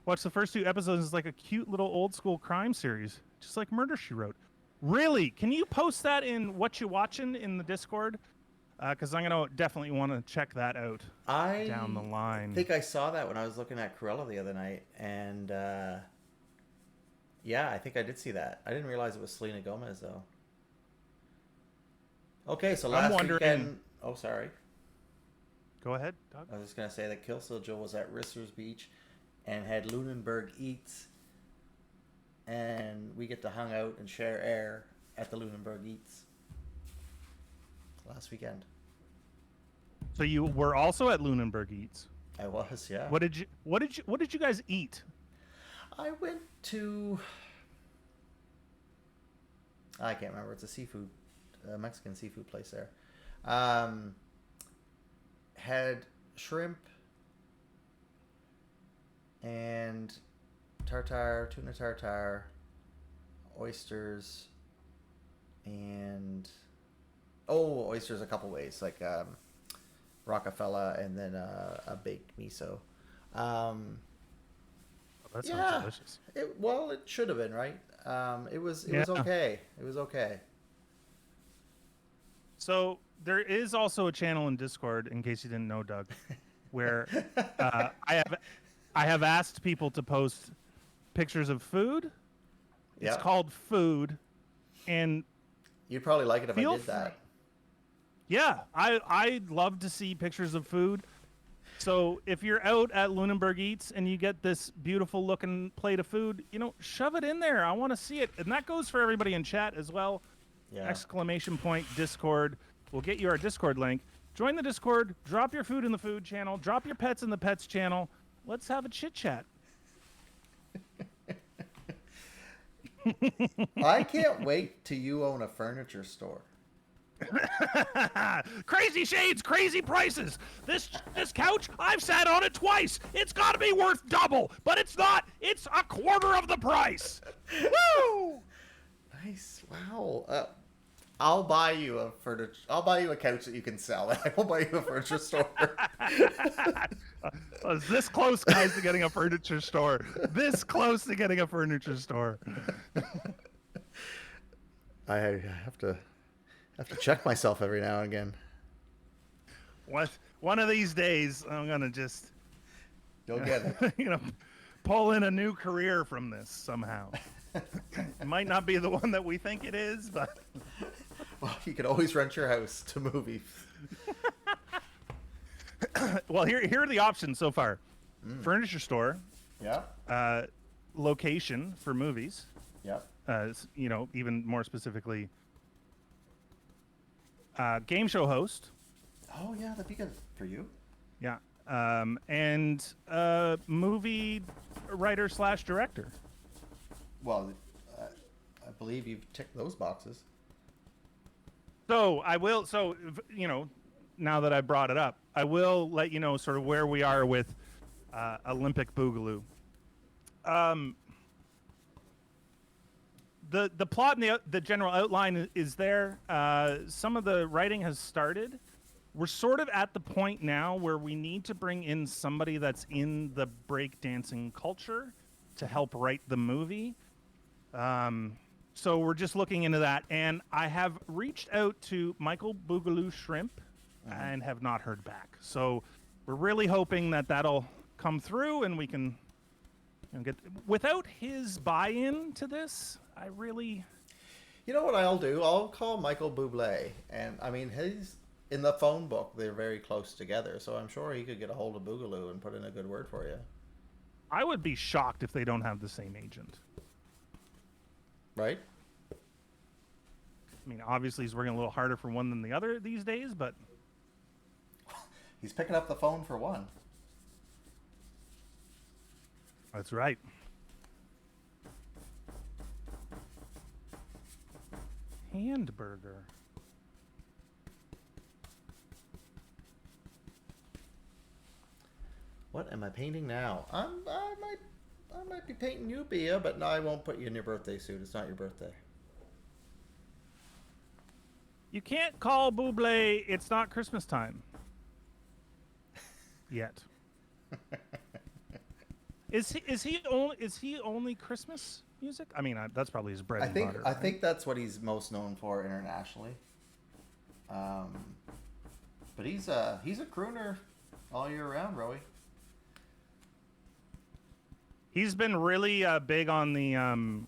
Watch the first 2 episodes. It's like a cute little old school crime series, just like Murder, She Wrote. Really? Can you post that in What You Watchin' in the Discord? Because I'm going to definitely want to check that out down the line. I think I saw that when I was looking at Cruella the other night, and yeah, I think I did see that. I didn't realize it was Selena Gomez, though. Okay, so last weekend... Oh, sorry. Go ahead, Doug. I was just going to say that Killsall Joe was at Risser's Beach and had Lunenburg Eats, and we get to hang out and share air at the Lunenburg Eats last weekend. So you were also at Lunenburg Eats. I was, yeah. What did you guys eat? I went to... I can't remember. It's a Mexican seafood place there. Had shrimp and tuna tartare, oysters, and oysters a couple ways, like Rockefeller, and then a baked miso. That sounds delicious. It should have been, right? It was okay. It was okay. So there is also a channel in Discord, in case you didn't know, Doug, where I have asked people to post pictures of food. It's called Food, and you'd probably like it if I did that. Yeah, I'd love to see pictures of food. So if you're out at Lunenburg Eats and you get this beautiful looking plate of food, shove it in there. I want to see it. And that goes for everybody in chat as well. Yeah. ! Discord. We'll get you our Discord link. Join the Discord. Drop your food in the food channel. Drop your pets in the pets channel. Let's have a chit chat. I can't wait till you own a furniture store. Crazy shades, crazy prices. This couch, I've sat on it twice. It's got to be worth double, but it's not. It's a quarter of the price. Woo! Nice. Wow. I'll buy you a couch that you can sell. I won't buy you a furniture store. I was this close, guys, to getting a furniture store. This close to getting a furniture store. I have to check myself every now and again. One of these days, I'm gonna just you'll get it. Pull in a new career from this somehow. It might not be the one that we think it is, but well, you can always rent your house to movies. Well, here are the options so far. Furniture store. Yeah. Location for movies. Yep. Even more specifically, game show host, Oh yeah, that'd be good for you. Yeah. And movie writer slash director. Well, I believe you've ticked those boxes. So I will. So now that I brought it up, I will let you know sort of where we are with Olympic Boogaloo. The plot and the general outline is there. Some of the writing has started. We're sort of at the point now where we need to bring in somebody that's in the breakdancing culture to help write the movie. So we're just looking into that, and I have reached out to Michael Boogaloo Shrimp and have not heard back. So we're really hoping that that'll come through, and we can get. Without his buy-in to this, I really. You know what I'll do? I'll call Michael Bublé, and I mean he's in the phone book. They're very close together, so I'm sure he could get a hold of Boogaloo and put in a good word for you. I would be shocked if they don't have the same agent. Right? I mean, obviously he's working a little harder for one than the other these days, but He's picking up the phone for one. that's right. Handburger. What am I painting now? I might be painting you, Bia, but no, I won't put you in your birthday suit. It's not your birthday. You can't call Bublé. It's not Christmas time yet. Is he only Christmas music? I mean, that's probably his bread and butter. I think that's what he's most known for internationally. But he's a crooner all year round, Rowie. He's been really big on the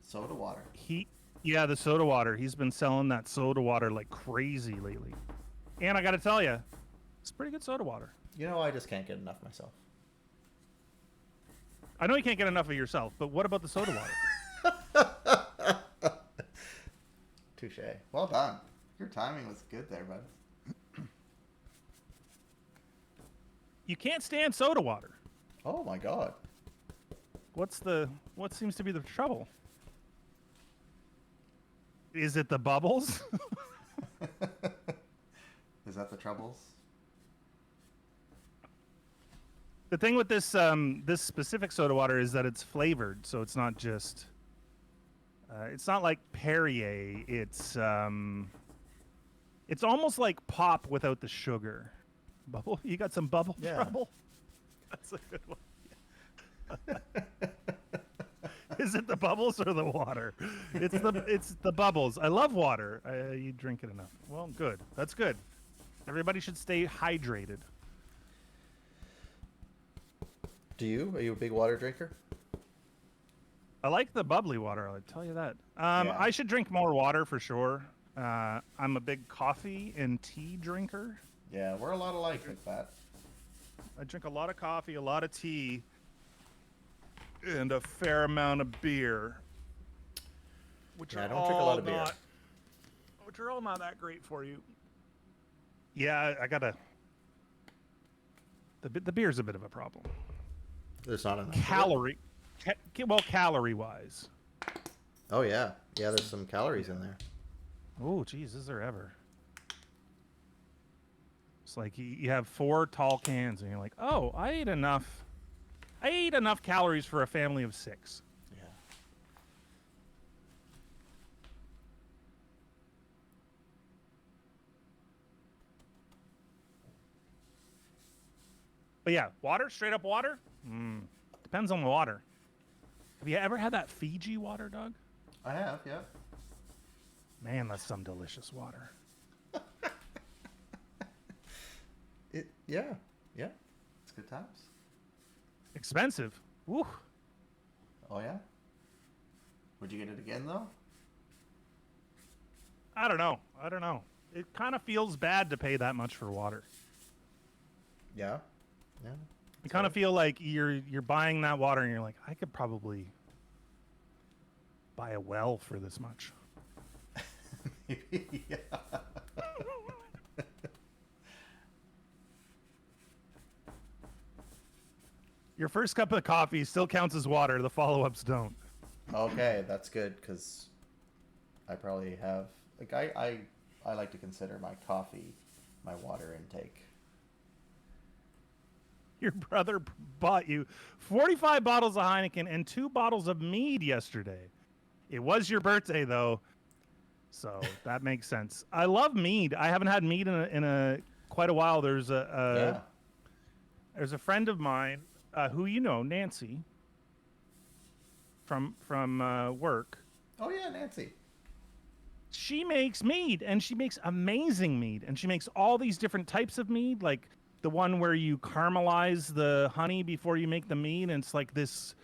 Soda water. the soda water. He's been selling that soda water like crazy lately. And I got to tell you, it's pretty good soda water. You know, I just can't get enough myself. I know you can't get enough of yourself, but what about the soda water? Touche. Well done. Your timing was good there, bud. You can't stand soda water. Oh my god. What seems to be the trouble? Is it the bubbles? Is that the troubles? The thing with this this specific soda water is that it's flavored, so it's not just it's not like Perrier. It's almost like pop without the sugar. Bubble? You got some bubble trouble? That's a good one. Is it the bubbles or the water? It's the bubbles. I love water. You drink it enough. Well, good. That's good. Everybody should stay hydrated. Do you? Are you a big water drinker? I like the bubbly water. I'll tell you that. Yeah. I should drink more water for sure. I'm a big coffee and tea drinker. Yeah, we're a lot alike with that. I drink a lot of coffee, a lot of tea, and a fair amount of beer. Which Yeah, are I don't drink a lot of beer. Which are all not that great for you. Yeah, I gotta. The beer's a bit of a problem. There's not enough. Calorie wise. Oh yeah, yeah. There's some calories in there. Oh, geez, is there ever? It's like you have 4 tall cans, and you're like, oh, I ate enough calories for a family of 6. Yeah. But yeah, water, straight up water. Depends on the water. Have you ever had that Fiji water, Doug? I have, yeah. Man, that's some delicious water. Yeah. It's good times. Expensive. Woo. Oh yeah. Would you get it again though? I don't know. It kind of feels bad to pay that much for water. Yeah. Yeah. You kind of feel like you're buying that water, and you're like, I could probably buy a well for this much. Yeah. Your first cup of coffee still counts as water. The follow-ups don't. Okay, that's good because I probably have like I like to consider my coffee my water intake. Your brother bought you 45 bottles of Heineken and 2 bottles of mead yesterday. It was your birthday though, so that makes sense. I love mead. I haven't had mead in a quite a while. There's a friend of mine who you know, Nancy, from work. Oh yeah, Nancy. She makes mead, and she makes amazing mead, and she makes all these different types of mead, like the one where you caramelize the honey before you make the mead, and it's like this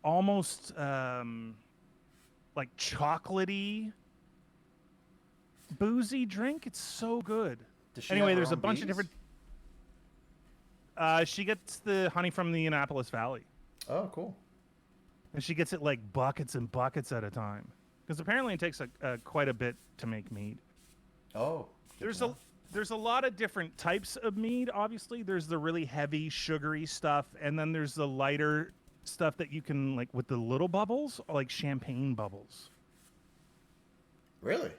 almost like chocolatey, boozy drink. It's so good. Does she Anyway, have her there's a own bunch of bees? different. She gets the honey from the Annapolis Valley, Oh, cool. and she gets it like buckets and buckets at a time, because apparently it takes quite a bit to make mead. Oh, good to know. There's a lot of different types of mead. Obviously, there's the really heavy, sugary stuff, and then there's the lighter stuff that you can like with the little bubbles, like champagne bubbles. Really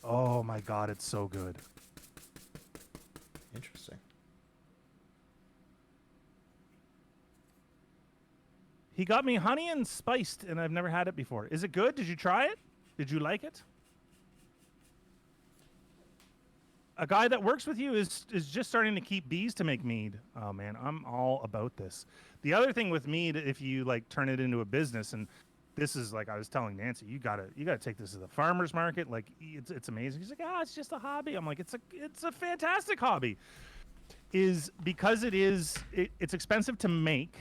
Oh my god, it's so good. interesting. He got me honey and spiced, and I've never had it before. Is it good? Did you try it? Did you like it? A guy that works with you is just starting to keep bees to make mead. Oh man, I'm all about this. The other thing with mead, if you like turn it into a business, and this is like I was telling Nancy, you gotta take this to the farmer's market. Like it's amazing. He's like, it's just a hobby. I'm like, it's a fantastic hobby. Is because it's expensive to make,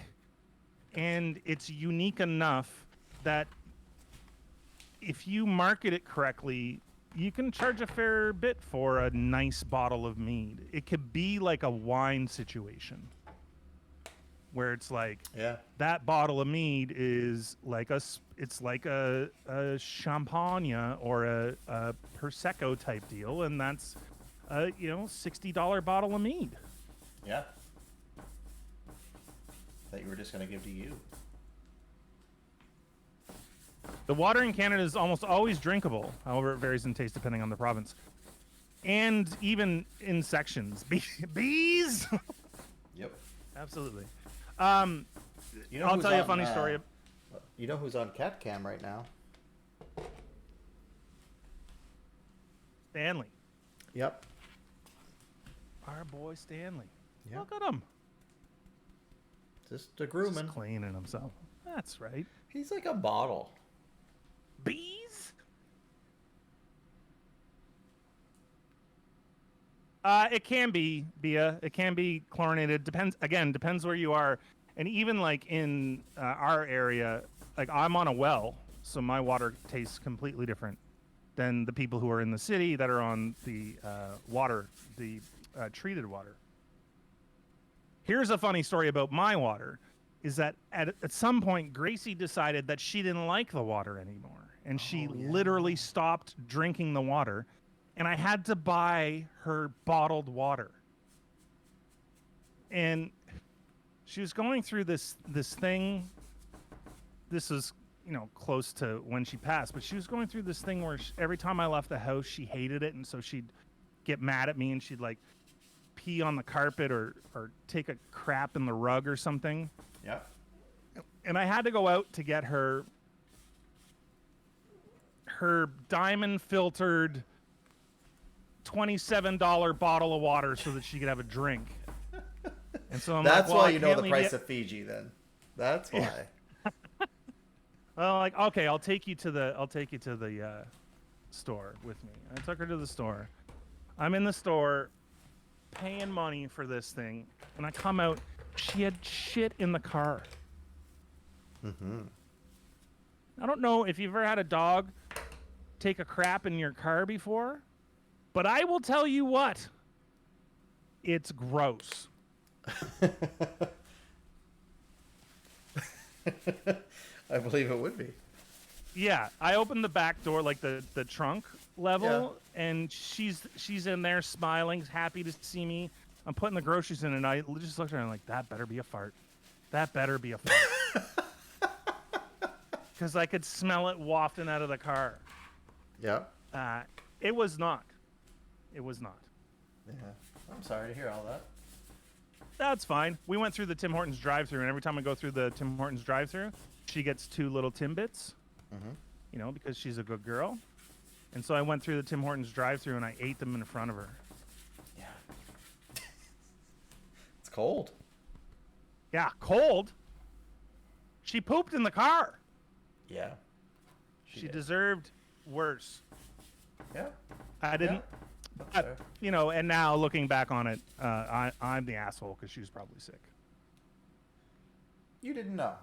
and it's unique enough that if you market it correctly, you can charge a fair bit for a nice bottle of mead. It could be like a wine situation where it's like that bottle of mead is like it's like a champagne or a prosecco type deal, and that's a $60 bottle of mead. Yeah. That you were just gonna give to you. The water in Canada is almost always drinkable. However, it varies in taste depending on the province, and even in sections. Bees. Yep. Absolutely. You know I'll who's tell you a on, funny story. You know who's on cat cam right now? Stanley. Yep. Our boy Stanley. Yeah. Look at him. Just a grooming. Just cleaning himself. That's right. He's like a bottle. Bees? It can be, Bia. It can be chlorinated. Depends where you are. And even like in our area, like I'm on a well, so my water tastes completely different than the people who are in the city that are on the treated water. Here's a funny story about my water, is that at some point, Gracie decided that she didn't like the water anymore. And she literally stopped drinking the water. And I had to buy her bottled water. And she was going through this thing. This was, close to when she passed. But she was going through this thing where every time I left the house, she hated it. And so she'd get mad at me and she'd like pee on the carpet or take a crap in the rug or something. Yeah. And I had to go out to get her diamond filtered $27 bottle of water so that she could have a drink. And so That's like, why I you know can't the leave price yet. of Fiji then. That's why. Well, like, okay, I'll take you to the store with me. I took her to the store. I'm in the store paying money for this thing, and I come out, she had shit in the car. Mm-hmm. I don't know if you've ever had a dog take a crap in your car before, but I will tell you what, it's gross. I believe it would be. Yeah, I opened the back door, like the trunk level, and she's in there smiling, happy to see me. I'm putting the groceries in, and I just looked at her and I'm like, that better be a fart. That better be a fart. Because I could smell it wafting out of the car. Yeah. It was not. It was not. Yeah. I'm sorry to hear all that. That's fine. We went through the Tim Hortons drive-thru, and every time I go through the Tim Hortons drive-thru, she gets 2 little Timbits, you know, because she's a good girl. And so I went through the Tim Hortons drive-thru, and I ate them in front of her. Yeah. It's cold. Yeah, cold. She pooped in the car. Yeah. She deserved worse. Yeah. I didn't. Yeah. But, you know, and now looking back on it, I'm the asshole because she was probably sick. You didn't know.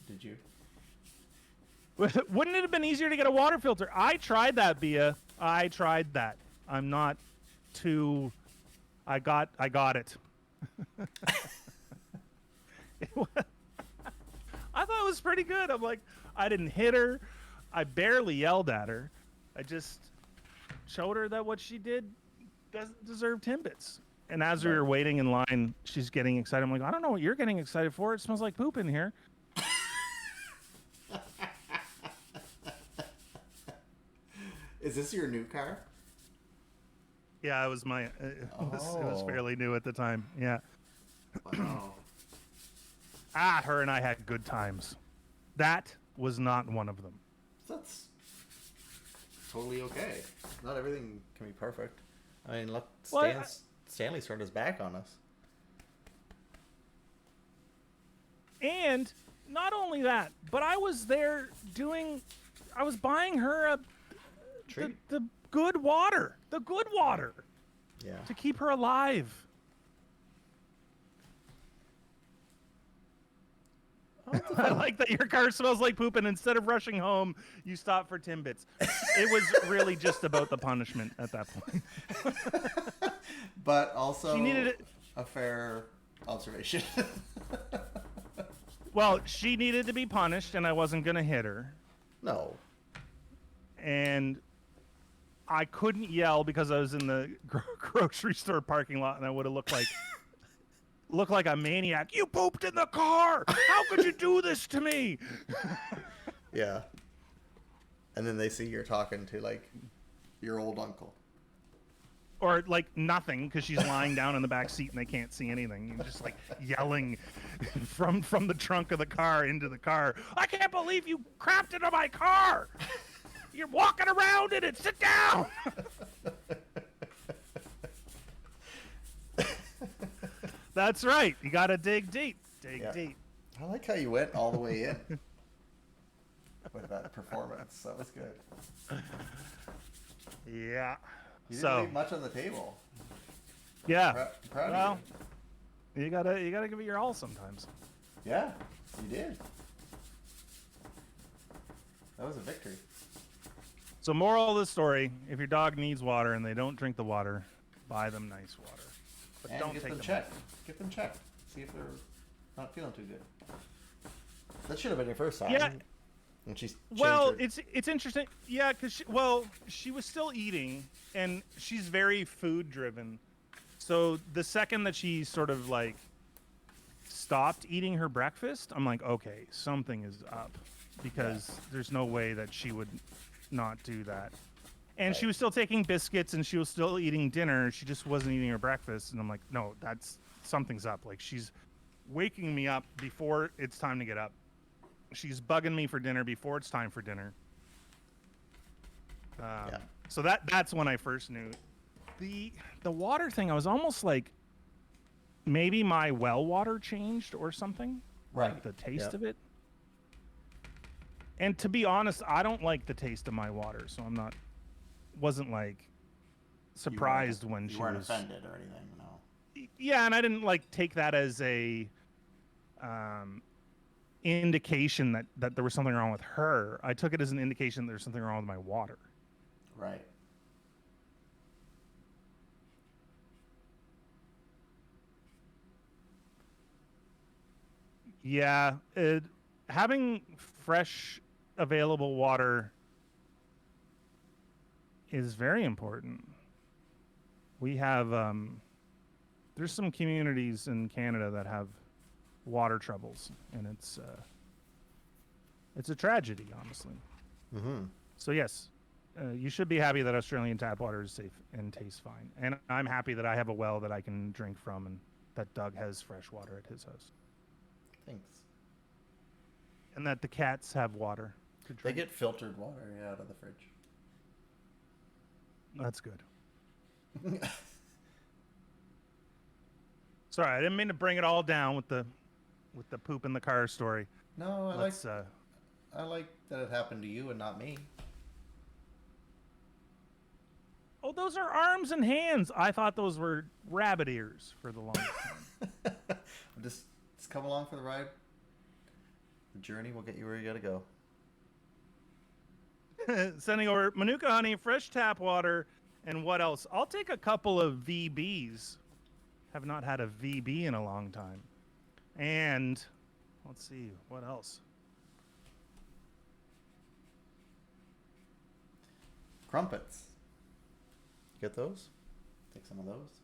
Did you? Wouldn't it have been easier to get a water filter? I tried that, Bia. I tried that. I'm not too. I got it. I thought it was pretty good. I'm like, I didn't hit her. I barely yelled at her. I just showed her that what she did doesn't deserve Timbits. And as we were waiting in line, she's getting excited. I'm like, I don't know what you're getting excited for. It smells like poop in here. Is this your new car? Yeah, it was my. It was fairly new at the time. Yeah. Wow. Her and I had good times. That was not one of them. That's totally okay. Not everything can be perfect. I mean, look, Stanley's turned his back on us. And not only that, but I was there I was buying her the good water. The good water. Yeah. To keep her alive. I like that your car smells like poop, and instead of rushing home, you stop for Timbits. It was really just about the punishment at that point. But also she needed a fair observation. Well, she needed to be punished, and I wasn't going to hit her. No. And I couldn't yell because I was in the grocery store parking lot, and I would have looked like a maniac. You pooped in the car. How could you do this to me? Yeah. And then they see you're talking to like your old uncle. Or like nothing because she's lying down in the back seat and they can't see anything. You're just like yelling from the trunk of the car into the car. I can't believe you crapped into my car. You're walking around in it. Sit down. That's right. You got to dig deep. Dig deep. I like how you went all the way in with that performance. That was good. Yeah. You didn't leave much on the table. Yeah. Proud well, of you gotta give it your all sometimes. Yeah, you did. That was a victory. So moral of the story, if your dog needs water and they don't drink the water, buy them nice water. But and don't get take them them checked. Get them checked. See if they're not feeling too good. That should have been your first time. Yeah. And she's it's interesting. Yeah, because she was still eating, and she's very food driven. So the second that she sort of like stopped eating her breakfast, I'm like, okay, something is up, because there's no way that she would not do that. And she was still taking biscuits, and she was still eating dinner. She just wasn't eating her breakfast, and I'm like, no, something's up. Like, she's waking me up before it's time to get up. She's bugging me for dinner before it's time for dinner. So that's when I first knew. The water thing, I was almost like, maybe my well water changed or something. Right. Like the taste of it. And to be honest, I don't like the taste of my water, so wasn't like surprised when she was. You weren't offended or anything, no. Yeah, and I didn't like take that as a indication that there was something wrong with her. I took it as an indication that there's something wrong with my water. Right. Yeah, having fresh available water is very important. We have there's some communities in Canada that have water troubles, and it's a tragedy, honestly. Mm-hmm. So yes, you should be happy that Australian tap water is safe and tastes fine, and I'm happy that I have a well that I can drink from, and that Doug has fresh water at his house, Thanks. and that the cats have water to They drink. get filtered water out of the fridge. That's good. Sorry, I didn't mean to bring it all down with the poop in the car story. No, Let's I like that it happened to you and not me. Oh, those are arms and hands. I thought those were rabbit ears for the longest time. just come along for the ride. The journey will get you where you gotta go. Sending over Manuka honey, fresh tap water, and what else? I'll take a couple of VBs. Have not had a VB in a long time. And let's see, what else? Crumpets. Get those? Take some of those.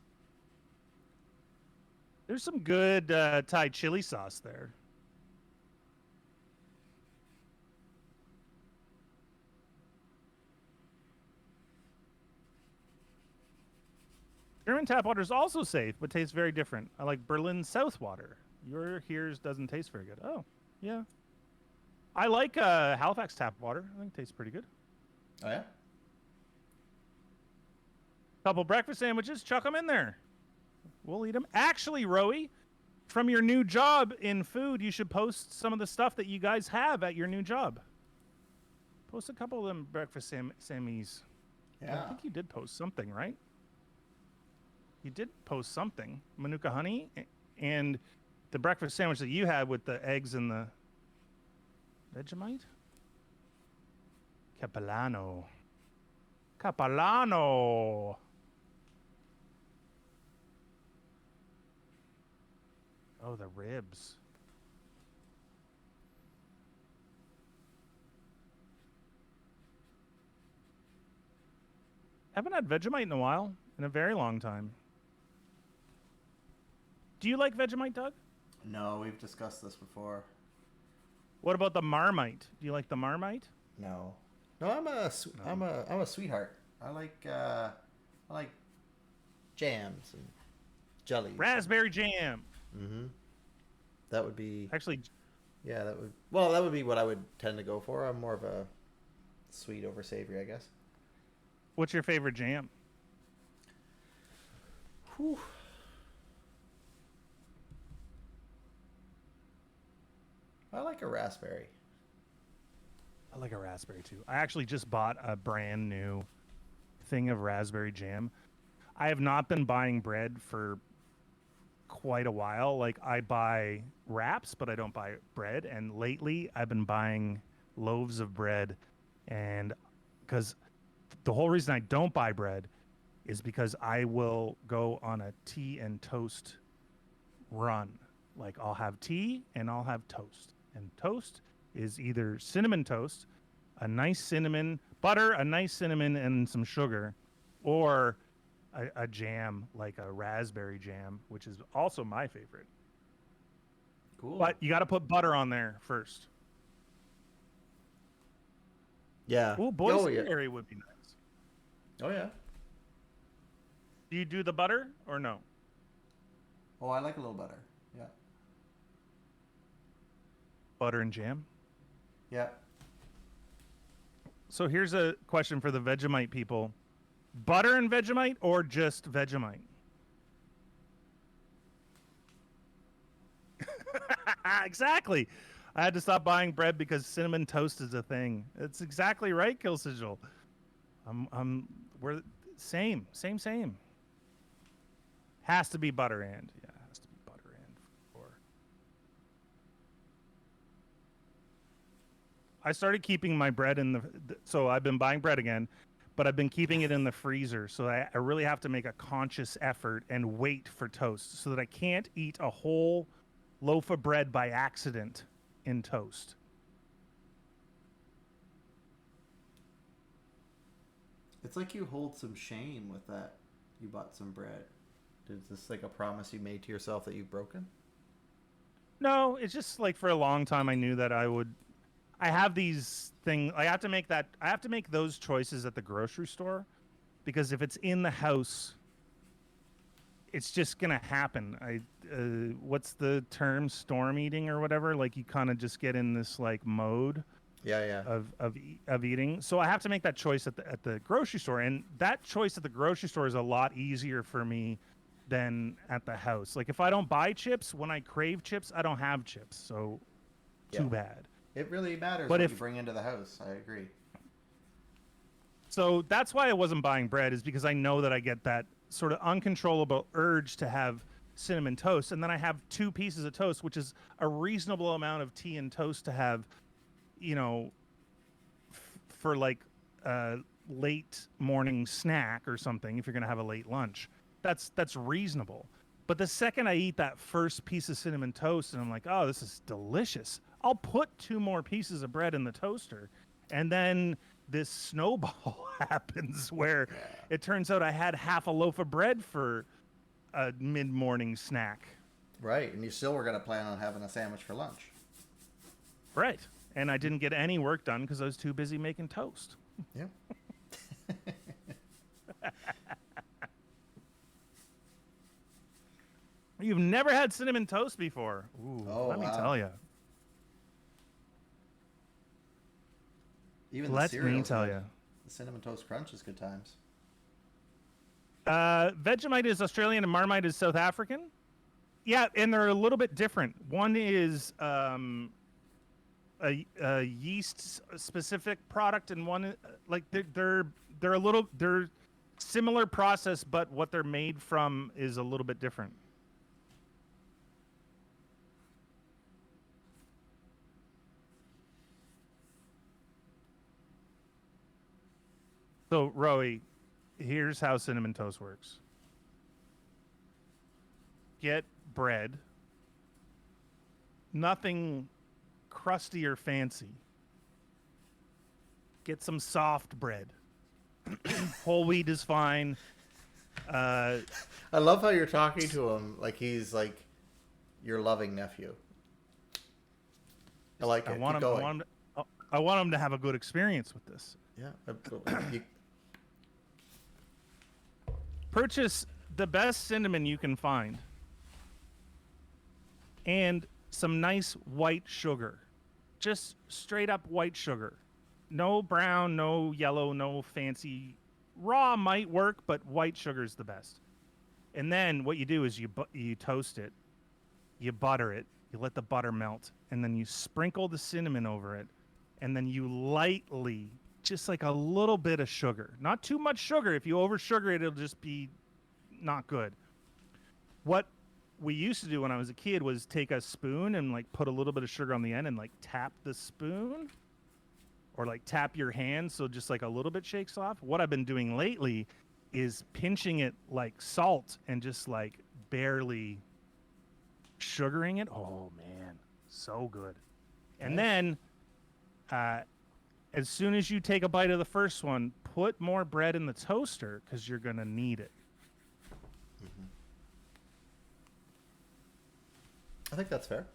There's some good Thai chili sauce there. German tap water is also safe, but tastes very different. I like Berlin South water. Your here's doesn't taste very good. Oh, yeah. I like Halifax tap water. I think it tastes pretty good. Oh yeah? Couple breakfast sandwiches, chuck them in there. We'll eat them. Actually, Roey, from your new job in food, you should post some of the stuff that you guys have at your new job. Post a couple of them breakfast sammies. Yeah. I think you did post something, right? You did post something. Manuka honey and the breakfast sandwich that you had with the eggs and the Vegemite? Capellano. Capellano. Oh, the ribs. Haven't had Vegemite in a while, in a very long time. Do you like Vegemite, Doug? No, we've discussed this before. What about the Marmite? Do you like the Marmite? No. No, I'm a sweetheart. I like jams and jellies. Raspberry jam. Mm-hmm. That would be Actually, yeah, that would be what I would tend to go for. I'm more of a sweet over savory, I guess. what's your favorite jam? Whew. I like a raspberry. I like a raspberry too. I actually just bought a brand new thing of raspberry jam. I have not been buying bread for quite a while. Like I buy wraps, but I don't buy bread. And lately I've been buying loaves of bread. And because the whole reason I don't buy bread is because I will go on a tea and toast run. Like I'll have tea and I'll have toast. And toast is either cinnamon toast, a nice cinnamon, butter, a nice cinnamon, and some sugar, or a jam like a raspberry jam, which is also my favorite. Cool. But you got to put butter on there first. Yeah. Ooh, boysenberry would be nice. Oh yeah. Do you do the butter or no? Oh, I like a little butter. Yeah. Butter and jam? Yeah. So here's a question for the Vegemite people. Butter and Vegemite or just Vegemite? Exactly. I had to stop buying bread because cinnamon toast is a thing. It's exactly right, Kill Sigil. We're same. Has to be butter and. Yeah, has to be butter and. I started keeping my bread in so I've been buying bread again, but I've been keeping it in the freezer. So I really have to make a conscious effort and wait for toast so that I can't eat a whole loaf of bread by accident in toast. It's like you hold some shame with that. You bought some bread. Is this like a promise you made to yourself that you've broken? No, it's just like for a long time I knew that I have these things. I have to make that. I have to make those choices at the grocery store, because if it's in the house, it's just gonna happen. What's the term? Storm eating or whatever. Like you kind of just get in this like mode Yeah. of eating. So I have to make that choice at the grocery store, and that choice at the grocery store is a lot easier for me than at the house. Like if I don't buy chips, when I crave chips, I don't have chips. So Yeah. too bad. It really matters But what if you bring into the house. I agree. So that's why I wasn't buying bread, is because I know that I get that sort of uncontrollable urge to have cinnamon toast, and then I have 2 pieces of toast, which is a reasonable amount of tea and toast to have, you know, for like a late morning snack or something. If you're gonna have a late lunch, that's reasonable. But the second I eat that first piece of cinnamon toast, and I'm like, oh, this is delicious, I'll put 2 more pieces of bread in the toaster, and then this snowball happens where it turns out I had half a loaf of bread for a mid-morning snack. Right, and you still were going to plan on having a sandwich for lunch. Right. And I didn't get any work done because I was too busy making toast. Yeah. You've never had cinnamon toast before. Ooh, let me tell you. Even Let me tell you. The Cinnamon Toast Crunch is good times. Vegemite is Australian and Marmite is South African. Yeah, and they're a little bit different. One is a yeast specific product, and one like they're similar process, but what they're made from is a little bit different. So, Roey, here's how cinnamon toast works. Get bread. Nothing crusty or fancy. Get some soft bread. Whole wheat is fine. I love how you're talking to him like he's like your loving nephew. I like it. I want him to have a good experience with this. Yeah. Purchase the best cinnamon you can find and some nice white sugar. Just straight up white sugar. No brown, no yellow, no fancy. Raw might work, but white sugar is the best. And then what you do is you toast it, you butter it, you let the butter melt, and then you sprinkle the cinnamon over it, and then you lightly, just like a little bit of sugar. Not too much sugar. If you over sugar it, it'll just be not good. What we used to do when I was a kid was take a spoon and like put a little bit of sugar on the end and like tap the spoon, or like tap your hand so just like a little bit shakes off. What I've been doing lately is pinching it like salt and just like barely sugaring it. Oh man, so good. And then as soon as you take a bite of the first one, put more bread in the toaster because you're gonna need it. Mm-hmm. I think that's fair.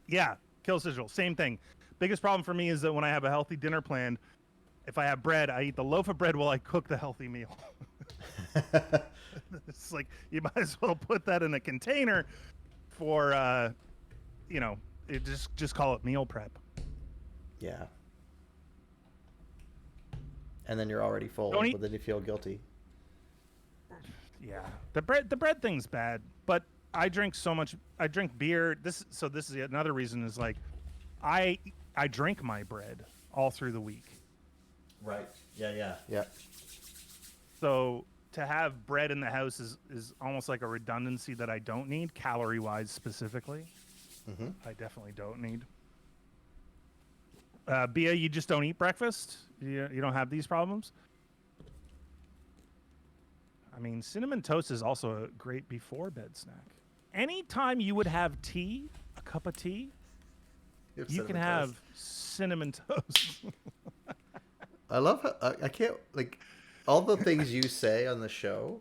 Yeah, kill sigil, same thing. Biggest problem for me is that when I have a healthy dinner planned, if I have bread, I eat the loaf of bread while I cook the healthy meal. It's like you might as well put that in a container for, just call it meal prep. Yeah. And then you're already full, but then you feel guilty. Yeah, the bread thing's bad, but I drink so much. I drink beer. This is another reason is like, I drink my bread all through the week. Right. Yeah. So to have bread in the house is almost like a redundancy that I don't need, calorie wise specifically. Mm-hmm. I definitely don't need. Bia, you just don't eat breakfast? You don't have these problems? I mean, cinnamon toast is also a great before bed snack. Anytime you would have tea, a cup of tea, you can have cinnamon toast. I love how I can't like all the things you say on the show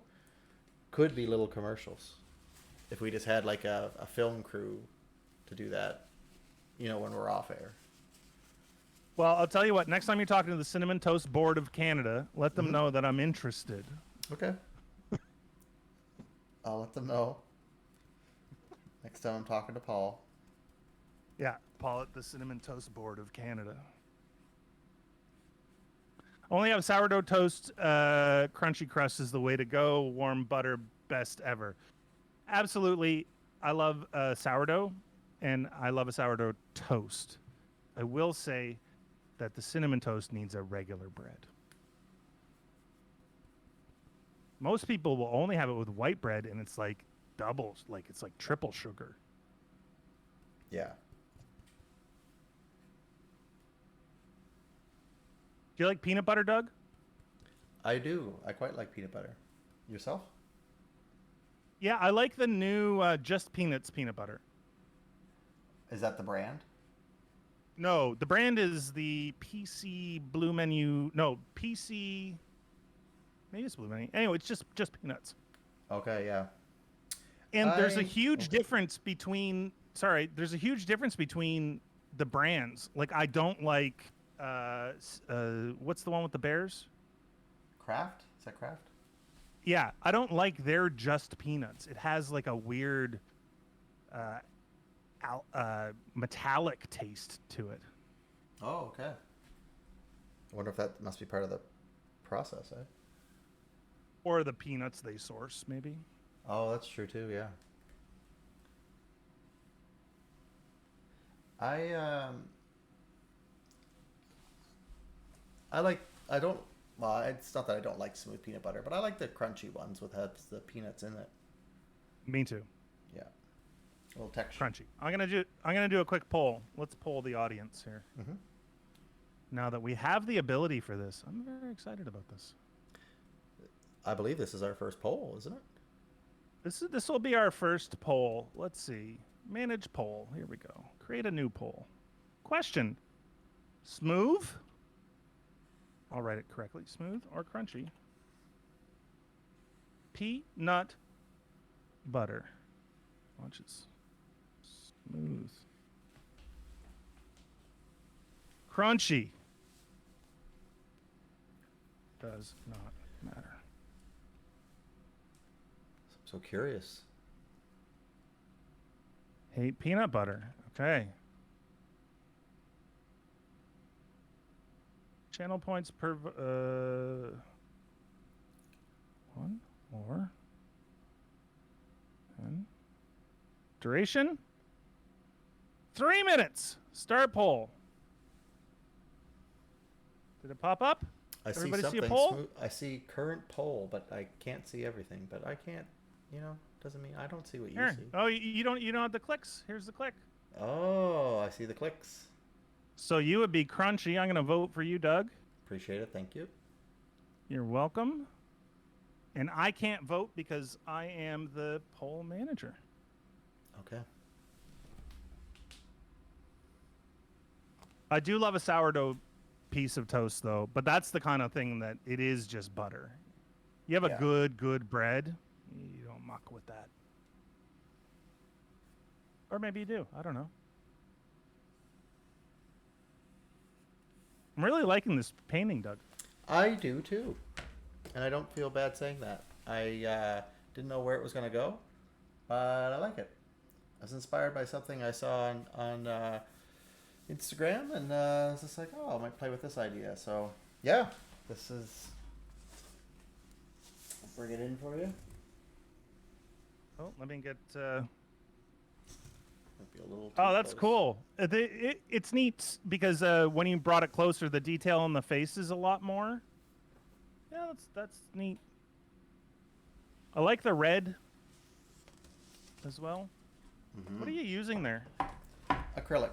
could be little commercials. If we just had like a film crew to do that, when we're off air. Well, I'll tell you what. Next time you're talking to the Cinnamon Toast Board of Canada, let them know that I'm interested. Okay. I'll let them know. Next time I'm talking to Paul. Yeah, Paul at the Cinnamon Toast Board of Canada. Only have sourdough toast. Crunchy crust is the way to go. Warm butter, best ever. Absolutely. I love sourdough, and I love a sourdough toast. I will say that the cinnamon toast needs a regular bread. Most people will only have it with white bread, and it's like doubles, like it's like triple sugar. Yeah. Do you like peanut butter, Doug? I do. I quite like peanut butter. Yourself? Yeah, I like the new Just Peanuts peanut butter. Is that the brand? No, the brand is the PC Blue Menu. No, PC. Maybe it's Blue Menu. Anyway, it's just peanuts. Okay, yeah. And there's a huge difference between. Sorry, there's a huge difference between the brands. Like, I don't like. What's the one with the bears? Kraft? Is that Kraft? Yeah, I don't like their Just Peanuts. It has like a weird. Metallic taste to it. Oh, okay. I wonder if that must be part of the process, eh? Or the peanuts they source, maybe. Oh, that's true too, yeah. It's not that I don't like smooth peanut butter, but I like the crunchy ones with the peanuts in it. Me too. Yeah. A little texture. Crunchy. I'm gonna do a quick poll. Let's poll the audience here. Mm-hmm. Now that we have the ability for this, I'm very excited about this. I believe this is our first poll, isn't it? This will be our first poll. Let's see. Manage poll. Here we go. Create a new poll. Question. Smooth? I'll write it correctly. Smooth or crunchy? Peanut butter. Watch this. Smooth. Crunchy. Does not matter. I'm so curious. Hate peanut butter. Okay. Channel points per... one more. And duration? 3 minutes. Start poll. Did it pop up? Everybody see a poll? I see current poll, but I can't see everything. But I can't, doesn't mean I don't see what you see. Oh, you don't have the clicks? Here's the click. Oh, I see the clicks. So you would be crunchy. I'm going to vote for you, Doug. Appreciate it. Thank you. You're welcome. And I can't vote because I am the poll manager. Okay. I do love a sourdough piece of toast, though, but that's the kind of thing that it is just butter. You have a good bread, you don't muck with that. Or maybe you do. I don't know. I'm really liking this painting, Doug. I do, too. And I don't feel bad saying that. I didn't know where it was going to go, but I like it. I was inspired by something I saw on Instagram, and I was just like, I might play with this idea. So, yeah, this is... I'll bring it in for you. Oh, let me get... Might be a little Oh, that's cool. It's neat because when you brought it closer, the detail on the face is a lot more. Yeah, that's neat. I like the red as well. Mm-hmm. What are you using there? Acrylic.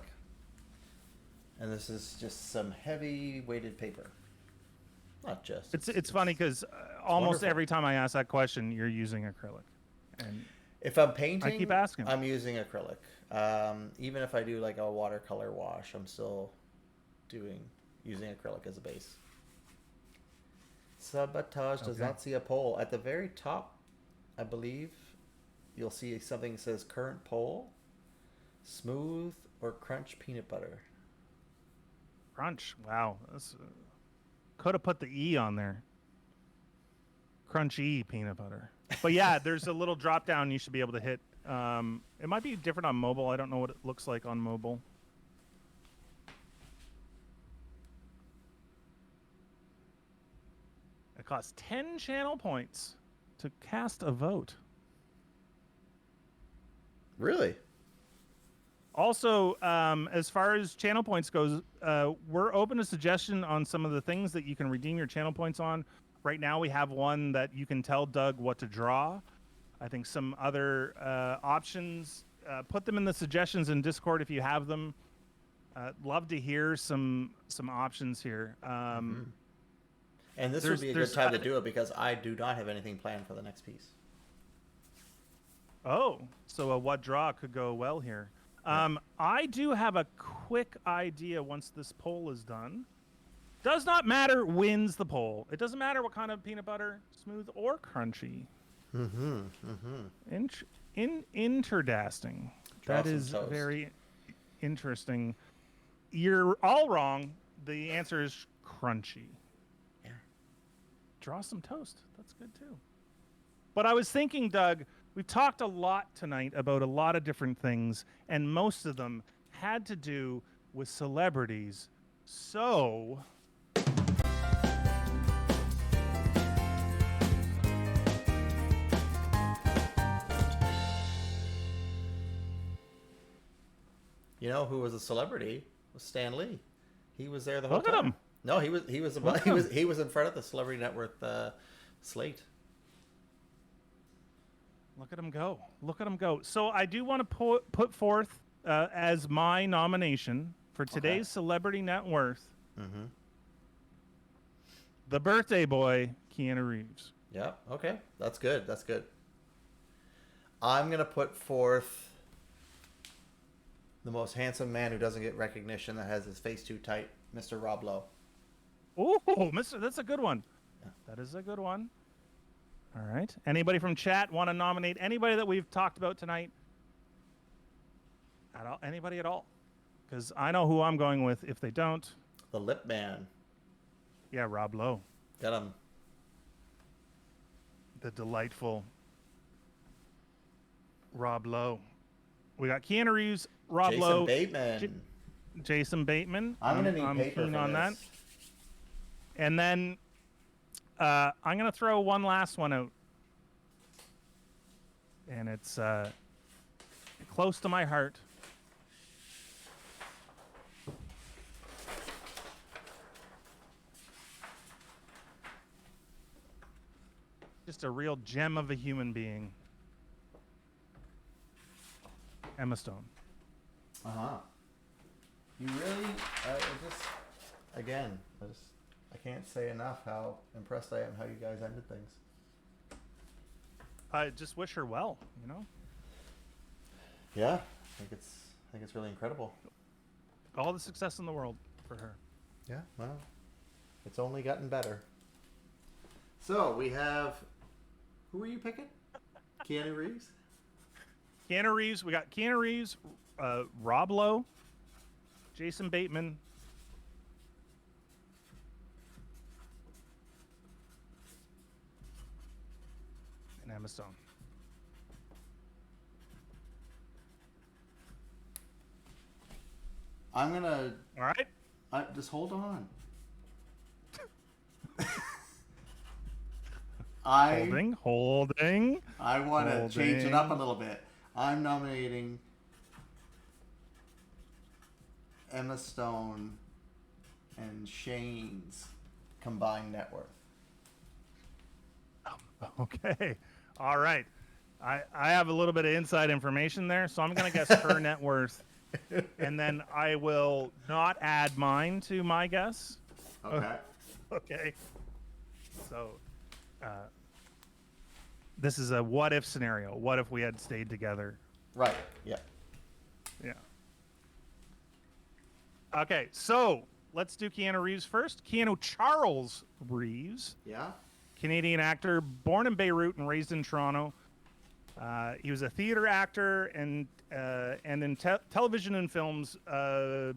And this is just some heavy weighted paper. Not just. It's funny because almost every time I ask that question, you're using acrylic. And if I'm painting, I keep asking. I'm using acrylic. Even if I do like a watercolor wash, I'm still using acrylic as a base. Sabotage does Okay. not see a poll. At the very top, I believe, you'll see something that says current poll. Smooth or crunch peanut butter? Crunch. Wow. Could have put the E on there. Crunchy peanut butter. But yeah, there's a little drop down you should be able to hit. It might be different on mobile. I don't know what it looks like on mobile. It costs 10 channel points to cast a vote. Really? Also, as far as channel points goes, we're open to suggestion on some of the things that you can redeem your channel points on. Right now, we have one that you can tell Doug what to draw. I think some other options. Put them in the suggestions in Discord if you have them. Love to hear some options here. And this would be a good time to do it because I do not have anything planned for the next piece. Oh, so a what draw could go well here. I do have a quick idea once this poll is done. Does not matter wins the poll. It doesn't matter what kind of peanut butter, smooth or crunchy. Interdasting. That is very interesting. You're all wrong. The answer is crunchy. Yeah. Draw some toast. That's good too. But I was thinking, Doug, we've talked a lot tonight about a lot of different things, and most of them had to do with celebrities. So you know who was a celebrity? It was Stan Lee. He was there the whole Look time. at him. No, he was he was in front of the Celebrity Net Worth slate. Look at him go. Look at him go. So I do want to put forth as my nomination for today's Celebrity Net Worth, the birthday boy, Keanu Reeves. Yeah, okay. That's good. That's good. I'm going to put forth the most handsome man who doesn't get recognition, that has his face too tight, Mr. Rob Lowe. Oh, Mister, that's a good one. Yeah. That is a good one. All right. Anybody from chat want to nominate anybody that we've talked about tonight? At all? Anybody at all? Because I know who I'm going with. If they don't, The Lip Man. yeah, Rob Lowe, Get him. the delightful Rob Lowe. We got Keanu Reeves, Rob Jason Lowe, Bateman. Jason Bateman. I'm going to need paper keen for on this. that. And then I'm going to throw one last one out. And it's close to my heart. Just a real gem of a human being. Emma Stone. Uh-huh. You really, I can't say enough how impressed I am how you guys ended things. I just wish her well, you know? Yeah, I think it's really incredible. All the success in the world for her. Yeah, well, it's only gotten better. So we have, who are you picking? Keanu Reeves? Keanu Reeves. We got Keanu Reeves, Rob Lowe, Jason Bateman, and Emma Stone. I'm gonna. All right. Just hold on. Holding. I want to change it up a little bit. I'm nominating Emma Stone and Shane's combined net worth. Okay. All right. I have a little bit of inside information there, so I'm going to guess her net worth, and then I will not add mine to my guess. Okay. Okay. So, this is a what if scenario. What if we had stayed together? Right. Yeah. Yeah. Okay. So, let's do Keanu Reeves first. Keanu Charles Reeves, Yeah. Canadian actor, born in Beirut and raised in Toronto. He was a theater actor and in television and films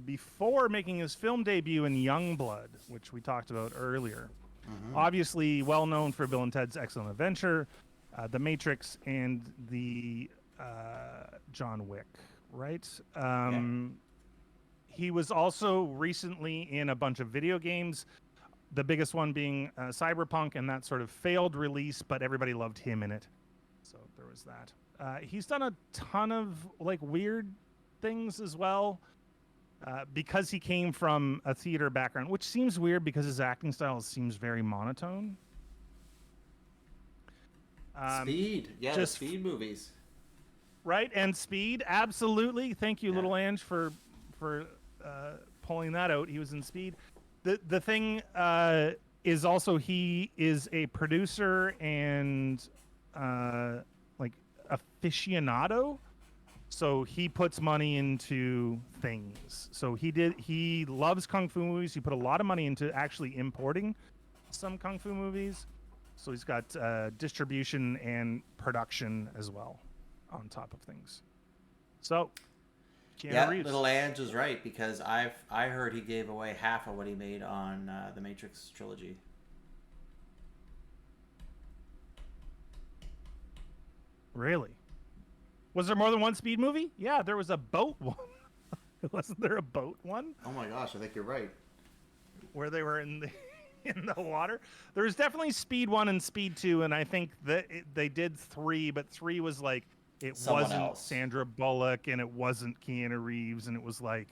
before making his film debut in Youngblood, which we talked about earlier. Obviously, well known for Bill and Ted's Excellent Adventure, The Matrix, and the John Wick. Right. He was also recently in a bunch of video games. The biggest one being Cyberpunk, and that sort of failed release, but everybody loved him in it. So there was that. He's done a ton of like weird things as well, because he came from a theater background, which seems weird because his acting style seems very monotone. Speed, yeah, just Speed movies, right? And Speed, absolutely. Thank you, Little Ange, for pulling that out. He was in Speed. The thing is also he is a producer and like aficionado, so he puts money into things. So he loves kung fu movies. He put a lot of money into actually importing some kung fu movies. So he's got distribution and production as well on top of things. So Keanu Reeves. Little Ange is right, because I heard he gave away half of what he made on the Matrix trilogy. Really? Was there more than one Speed movie? Yeah, there was a boat one. Wasn't there a boat one? Oh my gosh, I think you're right. Where they were in the water. There was definitely Speed 1 and Speed 2, and I think that they did 3, but 3 was like Someone wasn't else. Sandra Bullock, and it wasn't Keanu Reeves, and it was like,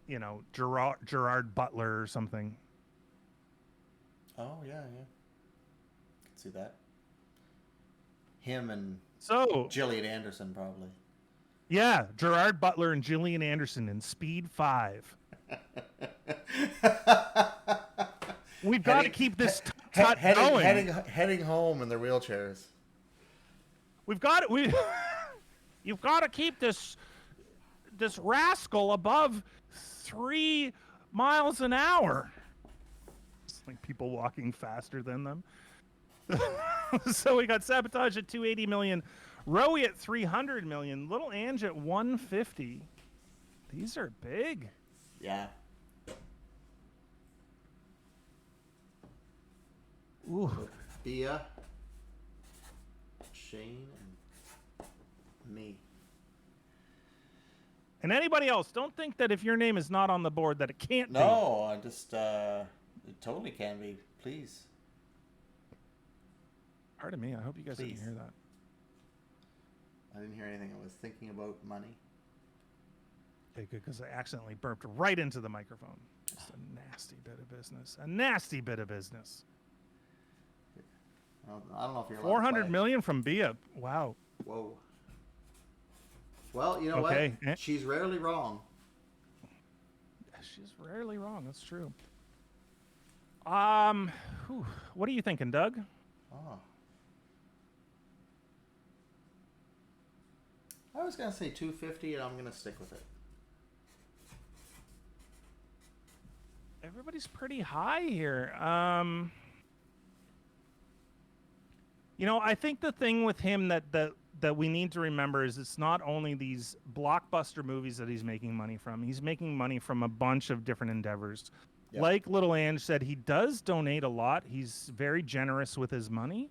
you know, Gerard Butler or something. Oh yeah. Can see that. Him and Gillian Anderson probably. Yeah, Gerard Butler and Gillian Anderson in Speed 5. We've got to keep this going. Heading home in their wheelchairs. You've got to keep this rascal above 3 miles an hour. It's like people walking faster than them. So we got Sabotage at 280 million, Rowe at 300 million, Little Ange at 150. These are big. Yeah. Ooh. Bia, Shane, and me. And anybody else, don't think that if your name is not on the board that it can't be. No, I just it totally can be. Please. Pardon me. I hope you guys didn't hear that. I didn't hear anything. I was thinking about money. Okay, good, because I accidentally burped right into the microphone. Just a nasty bit of business. A nasty bit of business. I don't know if you're 400 million from Bia. Wow. Whoa. Well, you know what? She's rarely wrong. She's rarely wrong. That's true. What are you thinking, Doug? Oh. I was gonna say 250, and I'm gonna stick with it. Everybody's pretty high here. You know, I think the thing with him that we need to remember is it's not only these blockbuster movies that he's making money from. He's making money from a bunch of different endeavors. Yep. Like Little Ange said, he does donate a lot. He's very generous with his money.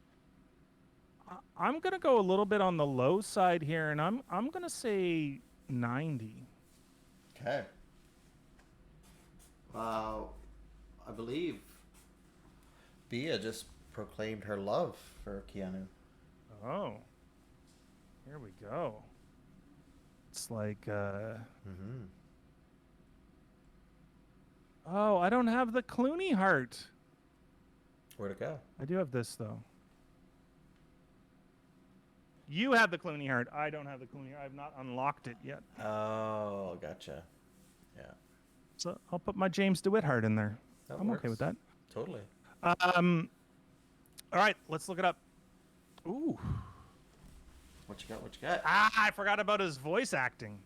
I'm going to go a little bit on the low side here, and I'm going to say 90. Okay. I believe Bia just proclaimed her love for Keanu. Oh. Here we go. It's like, Oh, I don't have the Clooney heart. Where'd it go? I do have this, though. You have the Clooney heart. I don't have the Clooney heart. I've not unlocked it yet. Oh, gotcha. Yeah. So I'll put my James DeWitt heart in there. I'm okay with that. Totally. All right, let's look it up. Ooh. What you got? I forgot about his voice acting.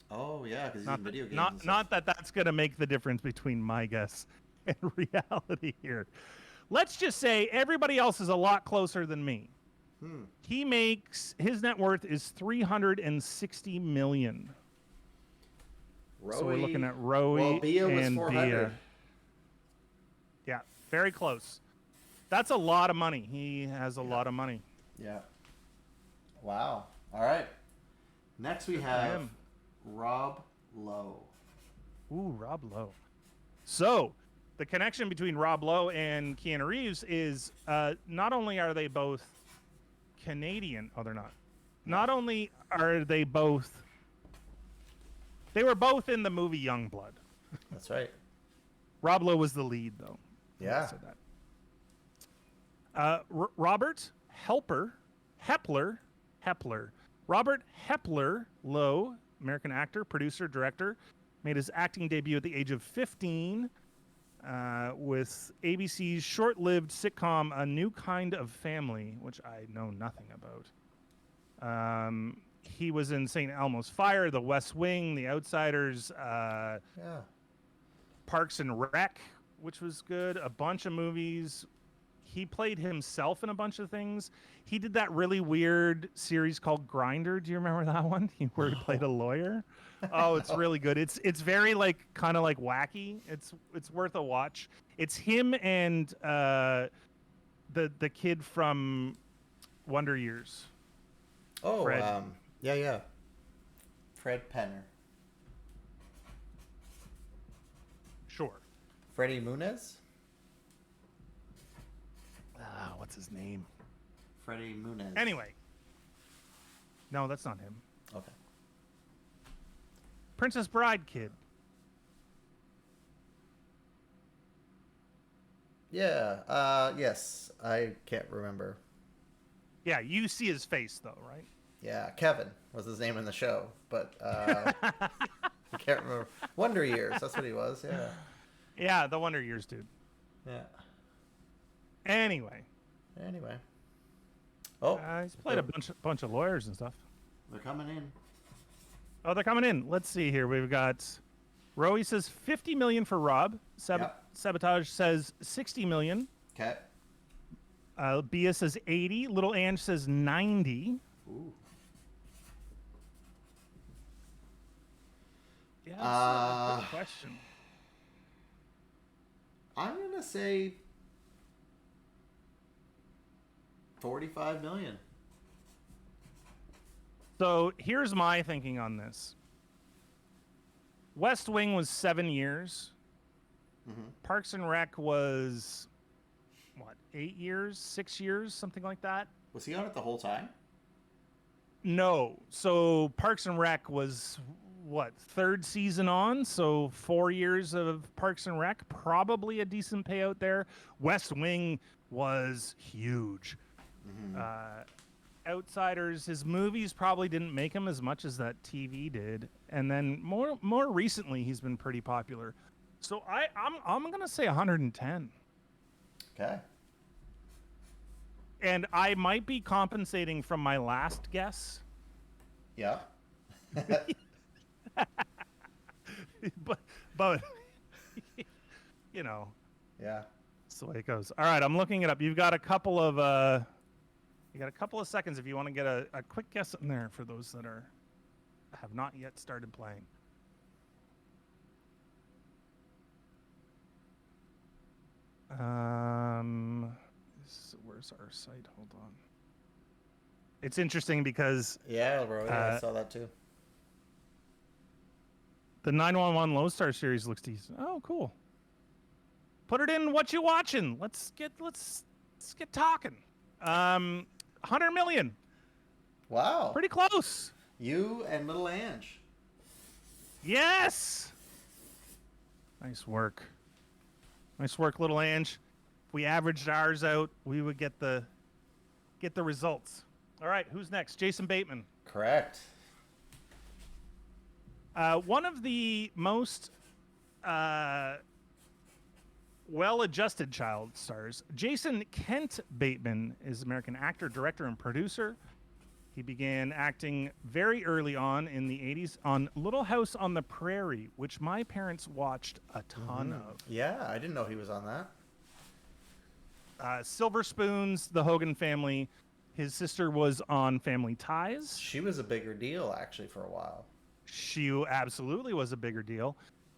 Oh yeah, because he's Not in that, video games. not and stuff. not that that's gonna make the difference between my guess and reality here. Let's just say everybody else is a lot closer than me. He makes his net worth is 360 million. So we're looking at Roe Well, Bia was and 400. Bia. Yeah, very close. That's a lot of money. He has a lot of money. Yeah. Wow. All right. Next we Good for have him. Rob Lowe. Ooh, Rob Lowe. So the connection between Rob Lowe and Keanu Reeves is not only are they both Canadian. Oh, they're not. Not only are they both. They were both in the movie Youngblood. That's right. Rob Lowe was the lead, though. Yeah. I said that. Robert Hepler. Robert Hepler Lowe, American actor, producer, director, made his acting debut at the age of 15 with ABC's short-lived sitcom A New Kind of Family, which I know nothing about. He was in St. Elmo's Fire, The West Wing, The Outsiders, Yeah. Parks and Rec, which was good, a bunch of movies. He played himself in a bunch of things. He did that really weird series called Grinder. Do you remember that one? Where he played a lawyer. Oh, it's really good. It's very like kind of like wacky. It's worth a watch. It's him and the kid from Wonder Years. Oh, Fred. yeah. Fred Penner. Sure. Freddie Muniz? What's his name? Freddie Muniz. Anyway. No, that's not him. Okay. Princess Bride kid. Yeah. Yes. I can't remember. Yeah, you see his face though, right? Yeah. Kevin was his name in the show, but I can't remember. Wonder Years. That's what he was. Yeah. Yeah, the Wonder Years dude. Yeah. Anyway. Oh. He's played a bunch of lawyers and stuff. They're coming in. Oh, they're coming in. Let's see here. We've got Rowie says 50 million for Rob. Yep. Sabotage says 60 million. Okay. Bia says 80. Little Ange says 90. Ooh. Yeah, that's a good question. I'm gonna say 45 million. So here's my thinking on this. West Wing was 7 years. Mm-hmm. Parks and Rec was, 8 years, 6 years, something like that? Was he on it the whole time? No. So Parks and Rec was, third season on? So 4 years of Parks and Rec, probably a decent payout there. West Wing was huge. Mm-hmm. Outsiders, his movies probably didn't make him as much as that TV did, and then more recently he's been pretty popular. So I'm gonna say 110. Okay. And I might be compensating from my last guess, Yeah. but you know, Yeah. that's the way it goes. All right, I'm looking it up. You've got a couple of seconds if you want to get a quick guess in there for those that have not yet started playing. Where's our site? Hold on. It's interesting because Yeah, bro. Yeah, I saw that too. the 911 Lone Star series looks decent. Oh, cool. Put it in what you watching. Let's get talking. 100 million. Wow. Pretty close. You and Little Ange. Yes. Nice work. Nice work, Little Ange. If we averaged ours out, we would get the results. All right, who's next? Jason Bateman. Correct. One of the most well-adjusted child stars, Jason Kent Bateman, is an American actor, director, and producer. He began acting very early on in the 80s on Little House on the Prairie, which my parents watched a ton of. Yeah, I didn't know he was on that. Silver Spoons, The Hogan Family. His sister was on Family Ties. She was a bigger deal, actually, for a while. She absolutely was a bigger deal.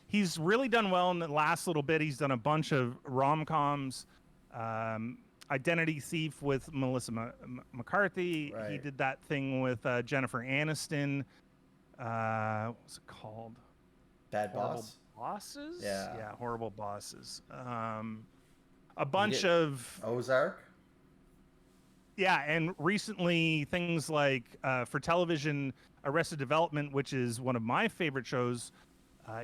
He's really done well in the last little bit. He's done a bunch of rom-coms. Identity Thief with Melissa McCarthy. Right. He did that thing with Jennifer Aniston. What's it called? Bad Horrible Boss? Bosses? Yeah. Yeah, Horrible Bosses. A bunch of... Ozark? Yeah, and recently things like for television, Arrested Development, which is one of my favorite shows,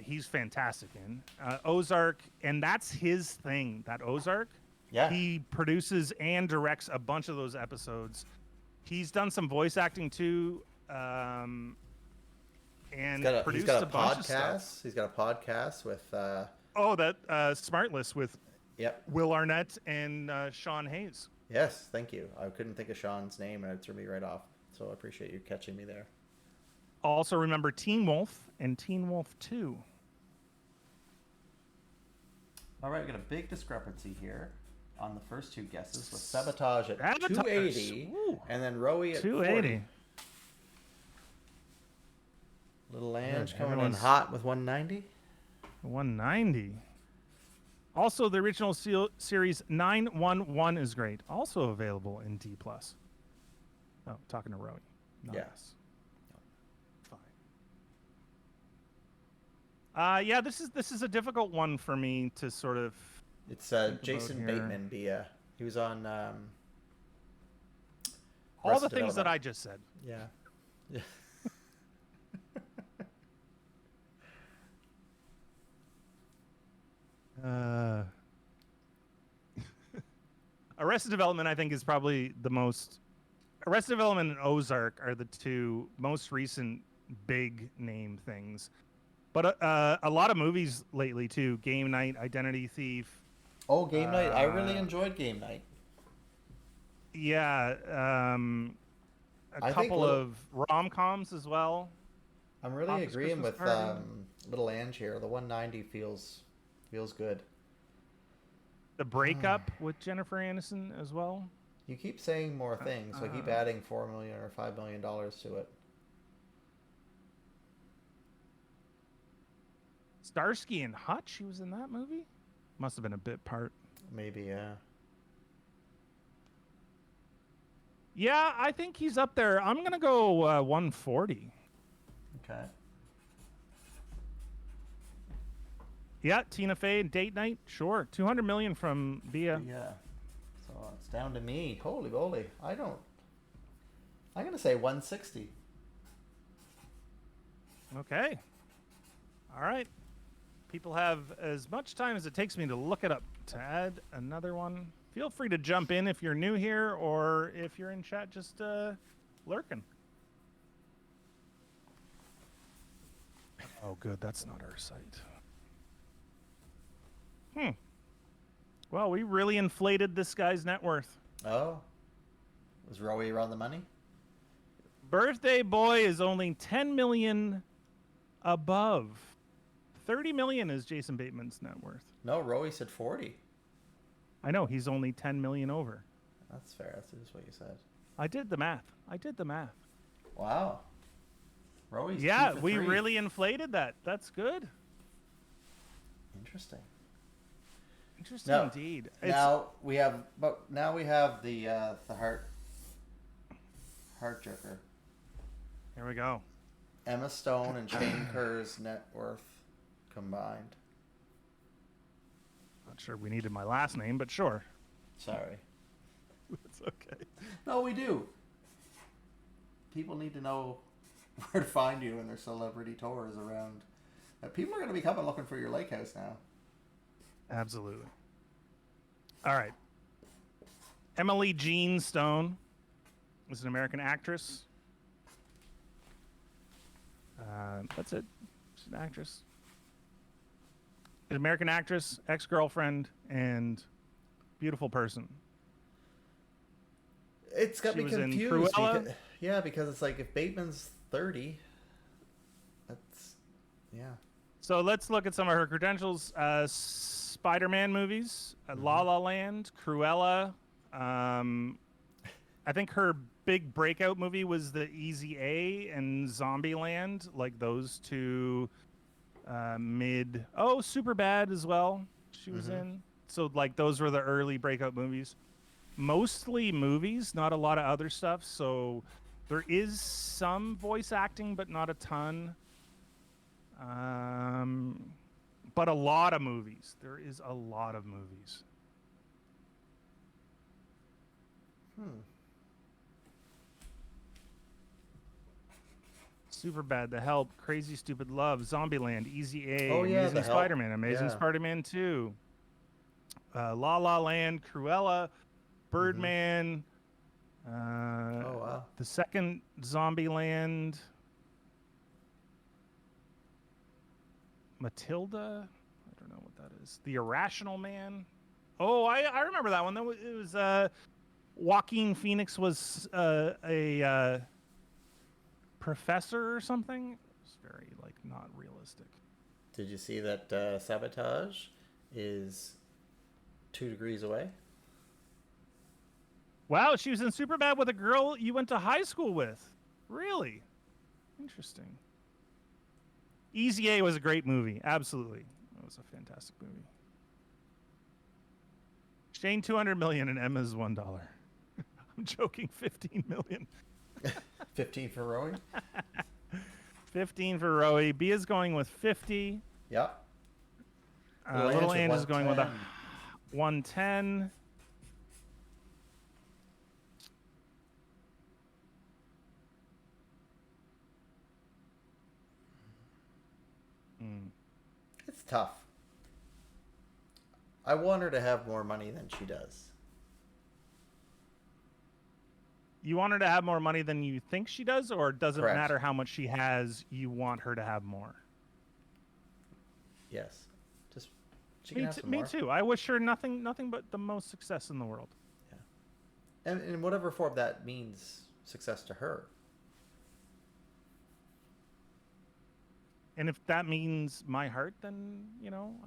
he's fantastic in. Ozark, and that's his thing, that Ozark. Yeah. He produces and directs a bunch of those episodes. He's done some voice acting too, and produced a bunch of stuff. He's got a podcast with... Smartless with Will Arnett and Sean Hayes. Yes, thank you. I couldn't think of Sean's name, and it threw me right off. So I appreciate you catching me there. Also remember Teen Wolf and Teen Wolf 2. All right, we got a big discrepancy here on the first two guesses with Sabotage at 280, and then Rowie at 280. 40. Little Ange coming in hot with 190. 190. Also, the original series 911 is great. Also available in D+. Oh, talking to Rowie. Yes. Fine. Yeah, this is a difficult one for me to sort of... It's Jason Bateman. He was on... all the things that I just said. Yeah. Arrested Development, I think, is probably the most... Arrested Development and Ozark are the two most recent big name things. But a lot of movies lately, too. Game Night, Identity Thief. Oh, Game Night. I really enjoyed Game Night. Yeah. A couple of rom-coms as well. I'm really agreeing with Little Ange here. The 190 feels good. The Breakup with Jennifer Aniston as well. You keep saying more things, so I keep adding $4 million or $5 million to it. Starsky and Hutch, he was in that movie? Must have been a bit part. Maybe, yeah. Yeah, I think he's up there. I'm going to go 140. Okay. Yeah, Tina Fey and Date Night, sure. 200 million from Bia. Yeah. So it's down to me. Holy moly. I'm going to say 160. Okay. All right. People have as much time as it takes me to look it up. To add another one, feel free to jump in if you're new here, or if you're in chat, just lurking. Oh, good. That's not our site. Well, we really inflated this guy's net worth. Oh. Was Rowie around the money? Birthday Boy is only 10 million above. 30 million is Jason Bateman's net worth. No, Rowie said 40. I know, he's only 10 million over. That's fair. That's just what you said. I did the math. Wow. Rowie's yeah, 2 for we 3. really inflated that. That's good. Interesting. Interesting indeed. Now we have the heart jerker. Here we go. Emma Stone and Shane Kerr's net worth combined. Not sure we needed my last name, but sure. Sorry. It's okay. No, we do. People need to know where to find you in their celebrity tours around. People are going to be coming looking for your lake house now. Absolutely. All right. Emily Jean Stone is an American actress. That's it. She's an actress. An American actress, ex-girlfriend, and beautiful person. It's got me confused. Yeah, because it's like if Bateman's 30, that's yeah. So let's look at some of her credentials. Spider-Man movies, La Mm-hmm. La Land, Cruella. Um, I think her big breakout movie was the Easy A and Zombieland, like those two mid. Oh, Super Bad as well. She was Mm-hmm. in. So like those were the early breakout movies. Mostly movies, not a lot of other stuff. So there is some voice acting, but not a ton. Um, but a lot of movies. There is a lot of movies. Hmm. Super Bad, The Help, Crazy Stupid Love, Zombieland, Easy A, Oh yeah, Amazing The Help. Spider-Man, Amazing Yeah. Spider-Man 2, La La Land, Cruella, Mm-hmm. Birdman, uh, Oh wow. the second Zombieland, Matilda. I don't know what that is. The Irrational Man. Oh, I remember that one. It was Joaquin Phoenix was a professor or something. It was very like not realistic. Did you see that Sabotage is 2 degrees away? Wow, she was in Superbad with a girl you went to high school with. Really? Interesting. Easy A was a great movie. Absolutely. It was a fantastic movie. Shane 200 million and Emma's $1. I'm joking, 15 million. 15 for rowing. 15 for Rowie. B is going with 50. Yep. Little Little Ange with Ange is going with a 110. 110. Mm. It's tough. I want her to have more money than she does. You want her to have more money than you think she does, or does it Correct. matter how much she has? You want her to have more? Yes. Just she can have some Me more. too. I wish her nothing but the most success in the world. Yeah. And in whatever form that means success to her. And if that means my heart, then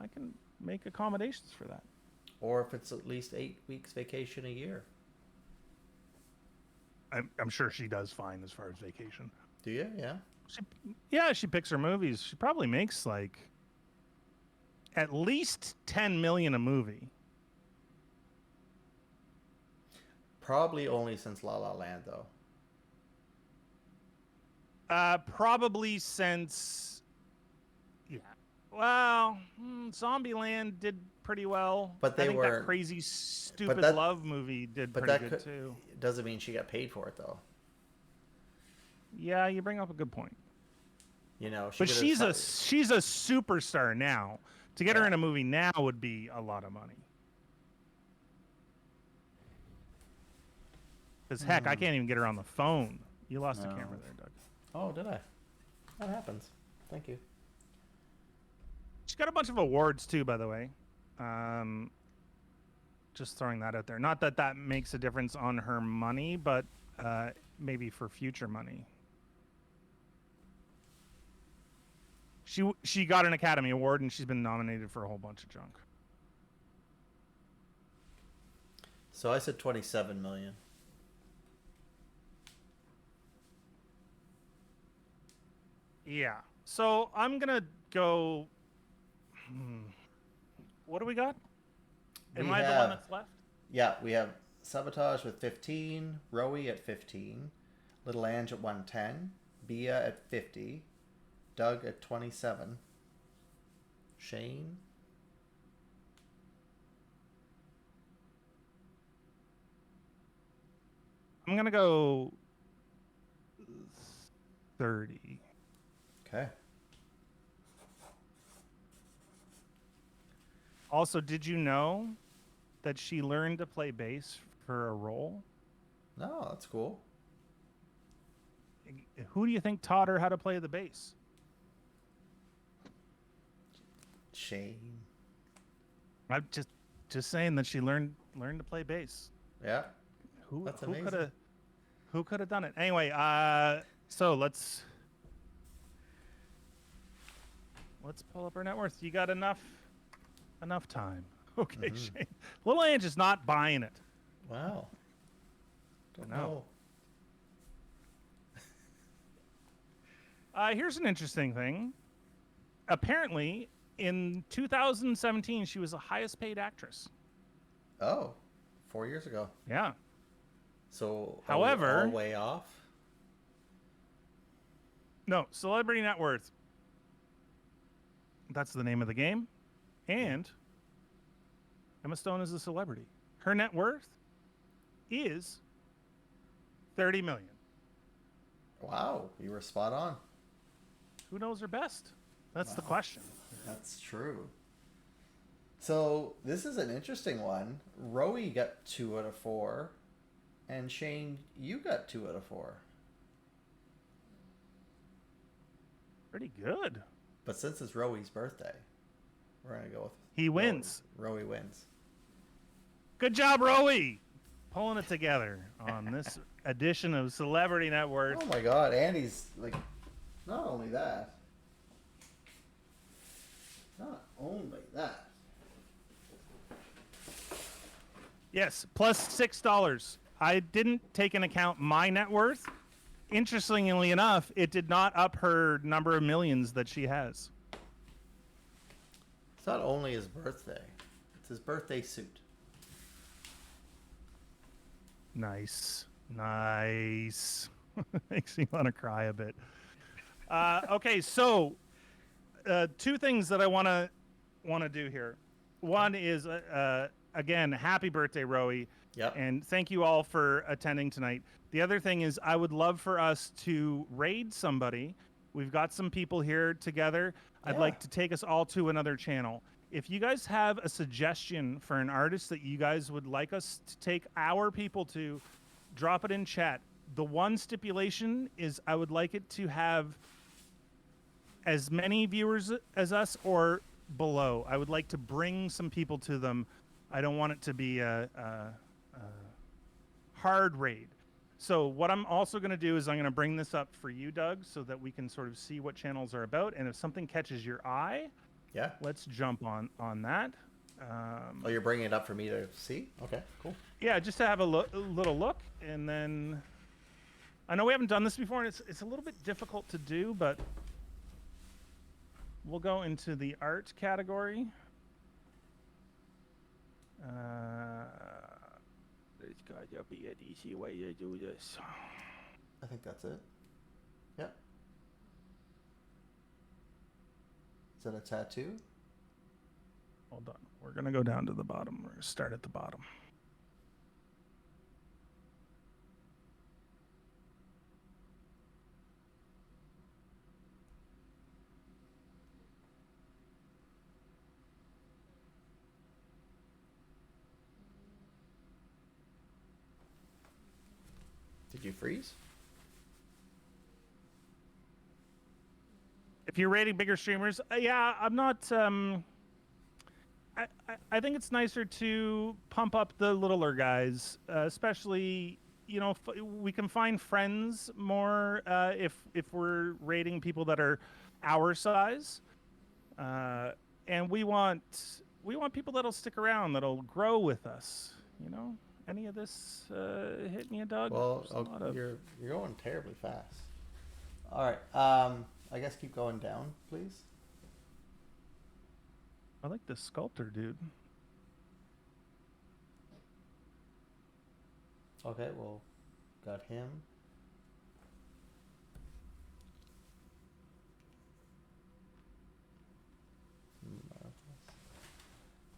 I can make accommodations for that. Or if it's at least 8 weeks vacation a year. I'm sure she does fine as far as vacation. Do you? Yeah. She picks her movies. She probably makes like at least 10 million a movie. Probably only since La La Land, though. Probably since, yeah. Well, Zombieland did pretty well. But I they think that weren't. crazy stupid that- love movie did But pretty that good too. doesn't mean she got paid for it, though. Yeah, you bring up a good point. You know, But she's a superstar now. To get her in a movie now would be a lot of money. Because heck, I can't even get her on the phone. You lost the camera there, Doug. Oh, did I? That happens. Thank you. She's got a bunch of awards too, by the way. Just throwing that out there. Not that that makes a difference on her money, but maybe for future money. She got an Academy Award and she's been nominated for a whole bunch of junk. So I said 27 million. Yeah. So I'm gonna go. What do we got? Am I the one that's left? Yeah, we have Sabotage with 15, Rowie at 15, Little Ange at 110, Bia at 50, Doug at 27, Shane. I'm gonna go 30. Okay. Also, did you know that she learned to play bass for a role? No, that's cool. Who do you think taught her how to play the bass? Shane. I'm just saying that she learned to play bass. Yeah. Who That's who amazing. could have Who could have done it? Anyway, so let's pull up our net worth. You got enough time. Okay, Shane. Little Ange is not buying it. Wow. Don't No. know. Here's an interesting thing. Apparently, in 2017, she was the highest paid actress. Oh, 4 years ago. Yeah. So, However- are we all way off? No, celebrity net worth. That's the name of the game. And Emma Stone is a celebrity. Her net worth is $30 million. Wow, you were spot on. Who knows her best? That's the Wow. question. That's true. So this is an interesting one. Rowie got 2 out of 4, and Shane, you got 2 out of 4. Pretty good. But since it's Rowie's birthday, we're gonna go with He wins. Rowie wins. Good job, Rowie. Pulling it together on this edition of Celebrity Net Worth. Oh my God, Andy's like, not only that. Not only that. Yes, plus $6. I didn't take into account my net worth. Interestingly enough, it did not up her number of millions that she has. It's not only his birthday; it's his birthday suit. Nice. Makes me want to cry a bit. Okay, so 2 things that I want to do here. One is again, happy birthday, Rowie. Yep. And thank you all for attending tonight. The other thing is I would love for us to raid somebody. We've got some people here together. I'd Yeah. like to take us all to another channel. If you guys have a suggestion for an artist that you guys would like us to take our people to, drop it in chat. The one stipulation is I would like it to have as many viewers as us or below. I would like to bring some people to them. I don't want it to be a hard raid. So what I'm also going to do is I'm going to bring this up for you, Doug, so that we can sort of see what channels are about. And if something catches your eye, Yeah. let's jump on that. Oh, you're bringing it up for me to see? Okay, cool. Yeah, just to have a little look. And then I know we haven't done this before, and it's a little bit difficult to do, but we'll go into the art category. There's gotta be an easy way to do this. I think that's it. Yep. Is that a tattoo? Hold on. We're going to go down to the bottom. We're going to start at the bottom. Did you freeze? If you're rating bigger streamers, yeah, I'm not. I think it's nicer to pump up the littler guys, especially we can find friends more if we're rating people that are our size, and we want people that'll stick around, that'll grow with us. Any of this hitting you, Doug? Well, There's a lot of- you're going terribly fast. All right. I guess keep going down, please. I like this sculptor, dude. Okay, well, got him.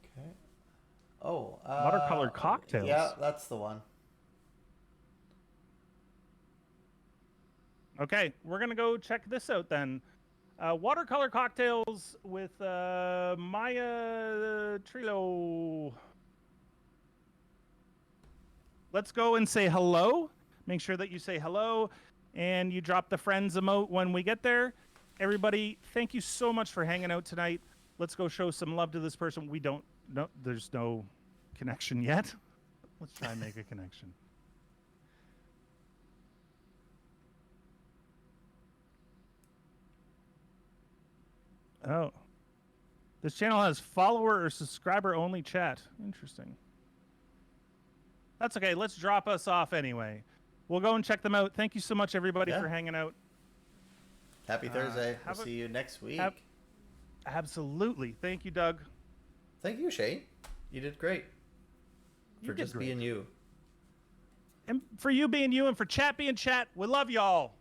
Okay. Oh, Watercolor cocktails. Yeah, that's the one. Okay, we're gonna go check this out then. Watercolor cocktails with Maya Trillo. Let's go and say hello. Make sure that you say hello and you drop the friends emote when we get there. Everybody, thank you so much for hanging out tonight. Let's go show some love to this person. We don't know, there's no connection yet. Let's try and make a connection. Oh. This channel has follower or subscriber only chat. Interesting. That's okay. Let's drop us off anyway. We'll go and check them out. Thank you so much, everybody, for hanging out. Happy Thursday. We'll see you next week. Absolutely. Thank you, Doug. Thank you, Shane. You did great. For just being you. And for you being you and for chat being chat, we love y'all.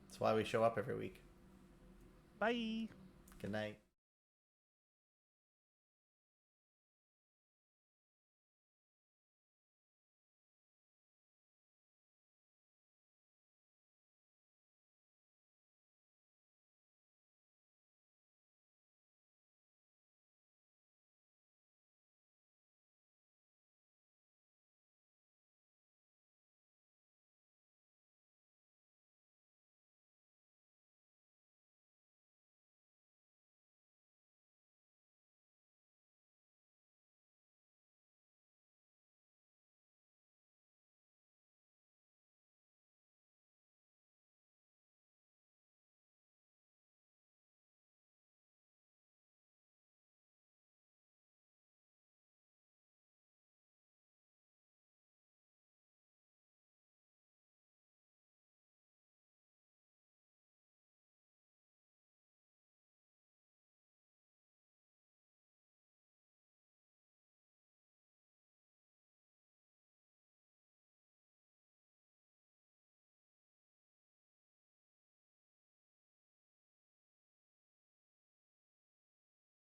That's why we show up every week. Bye. Good night.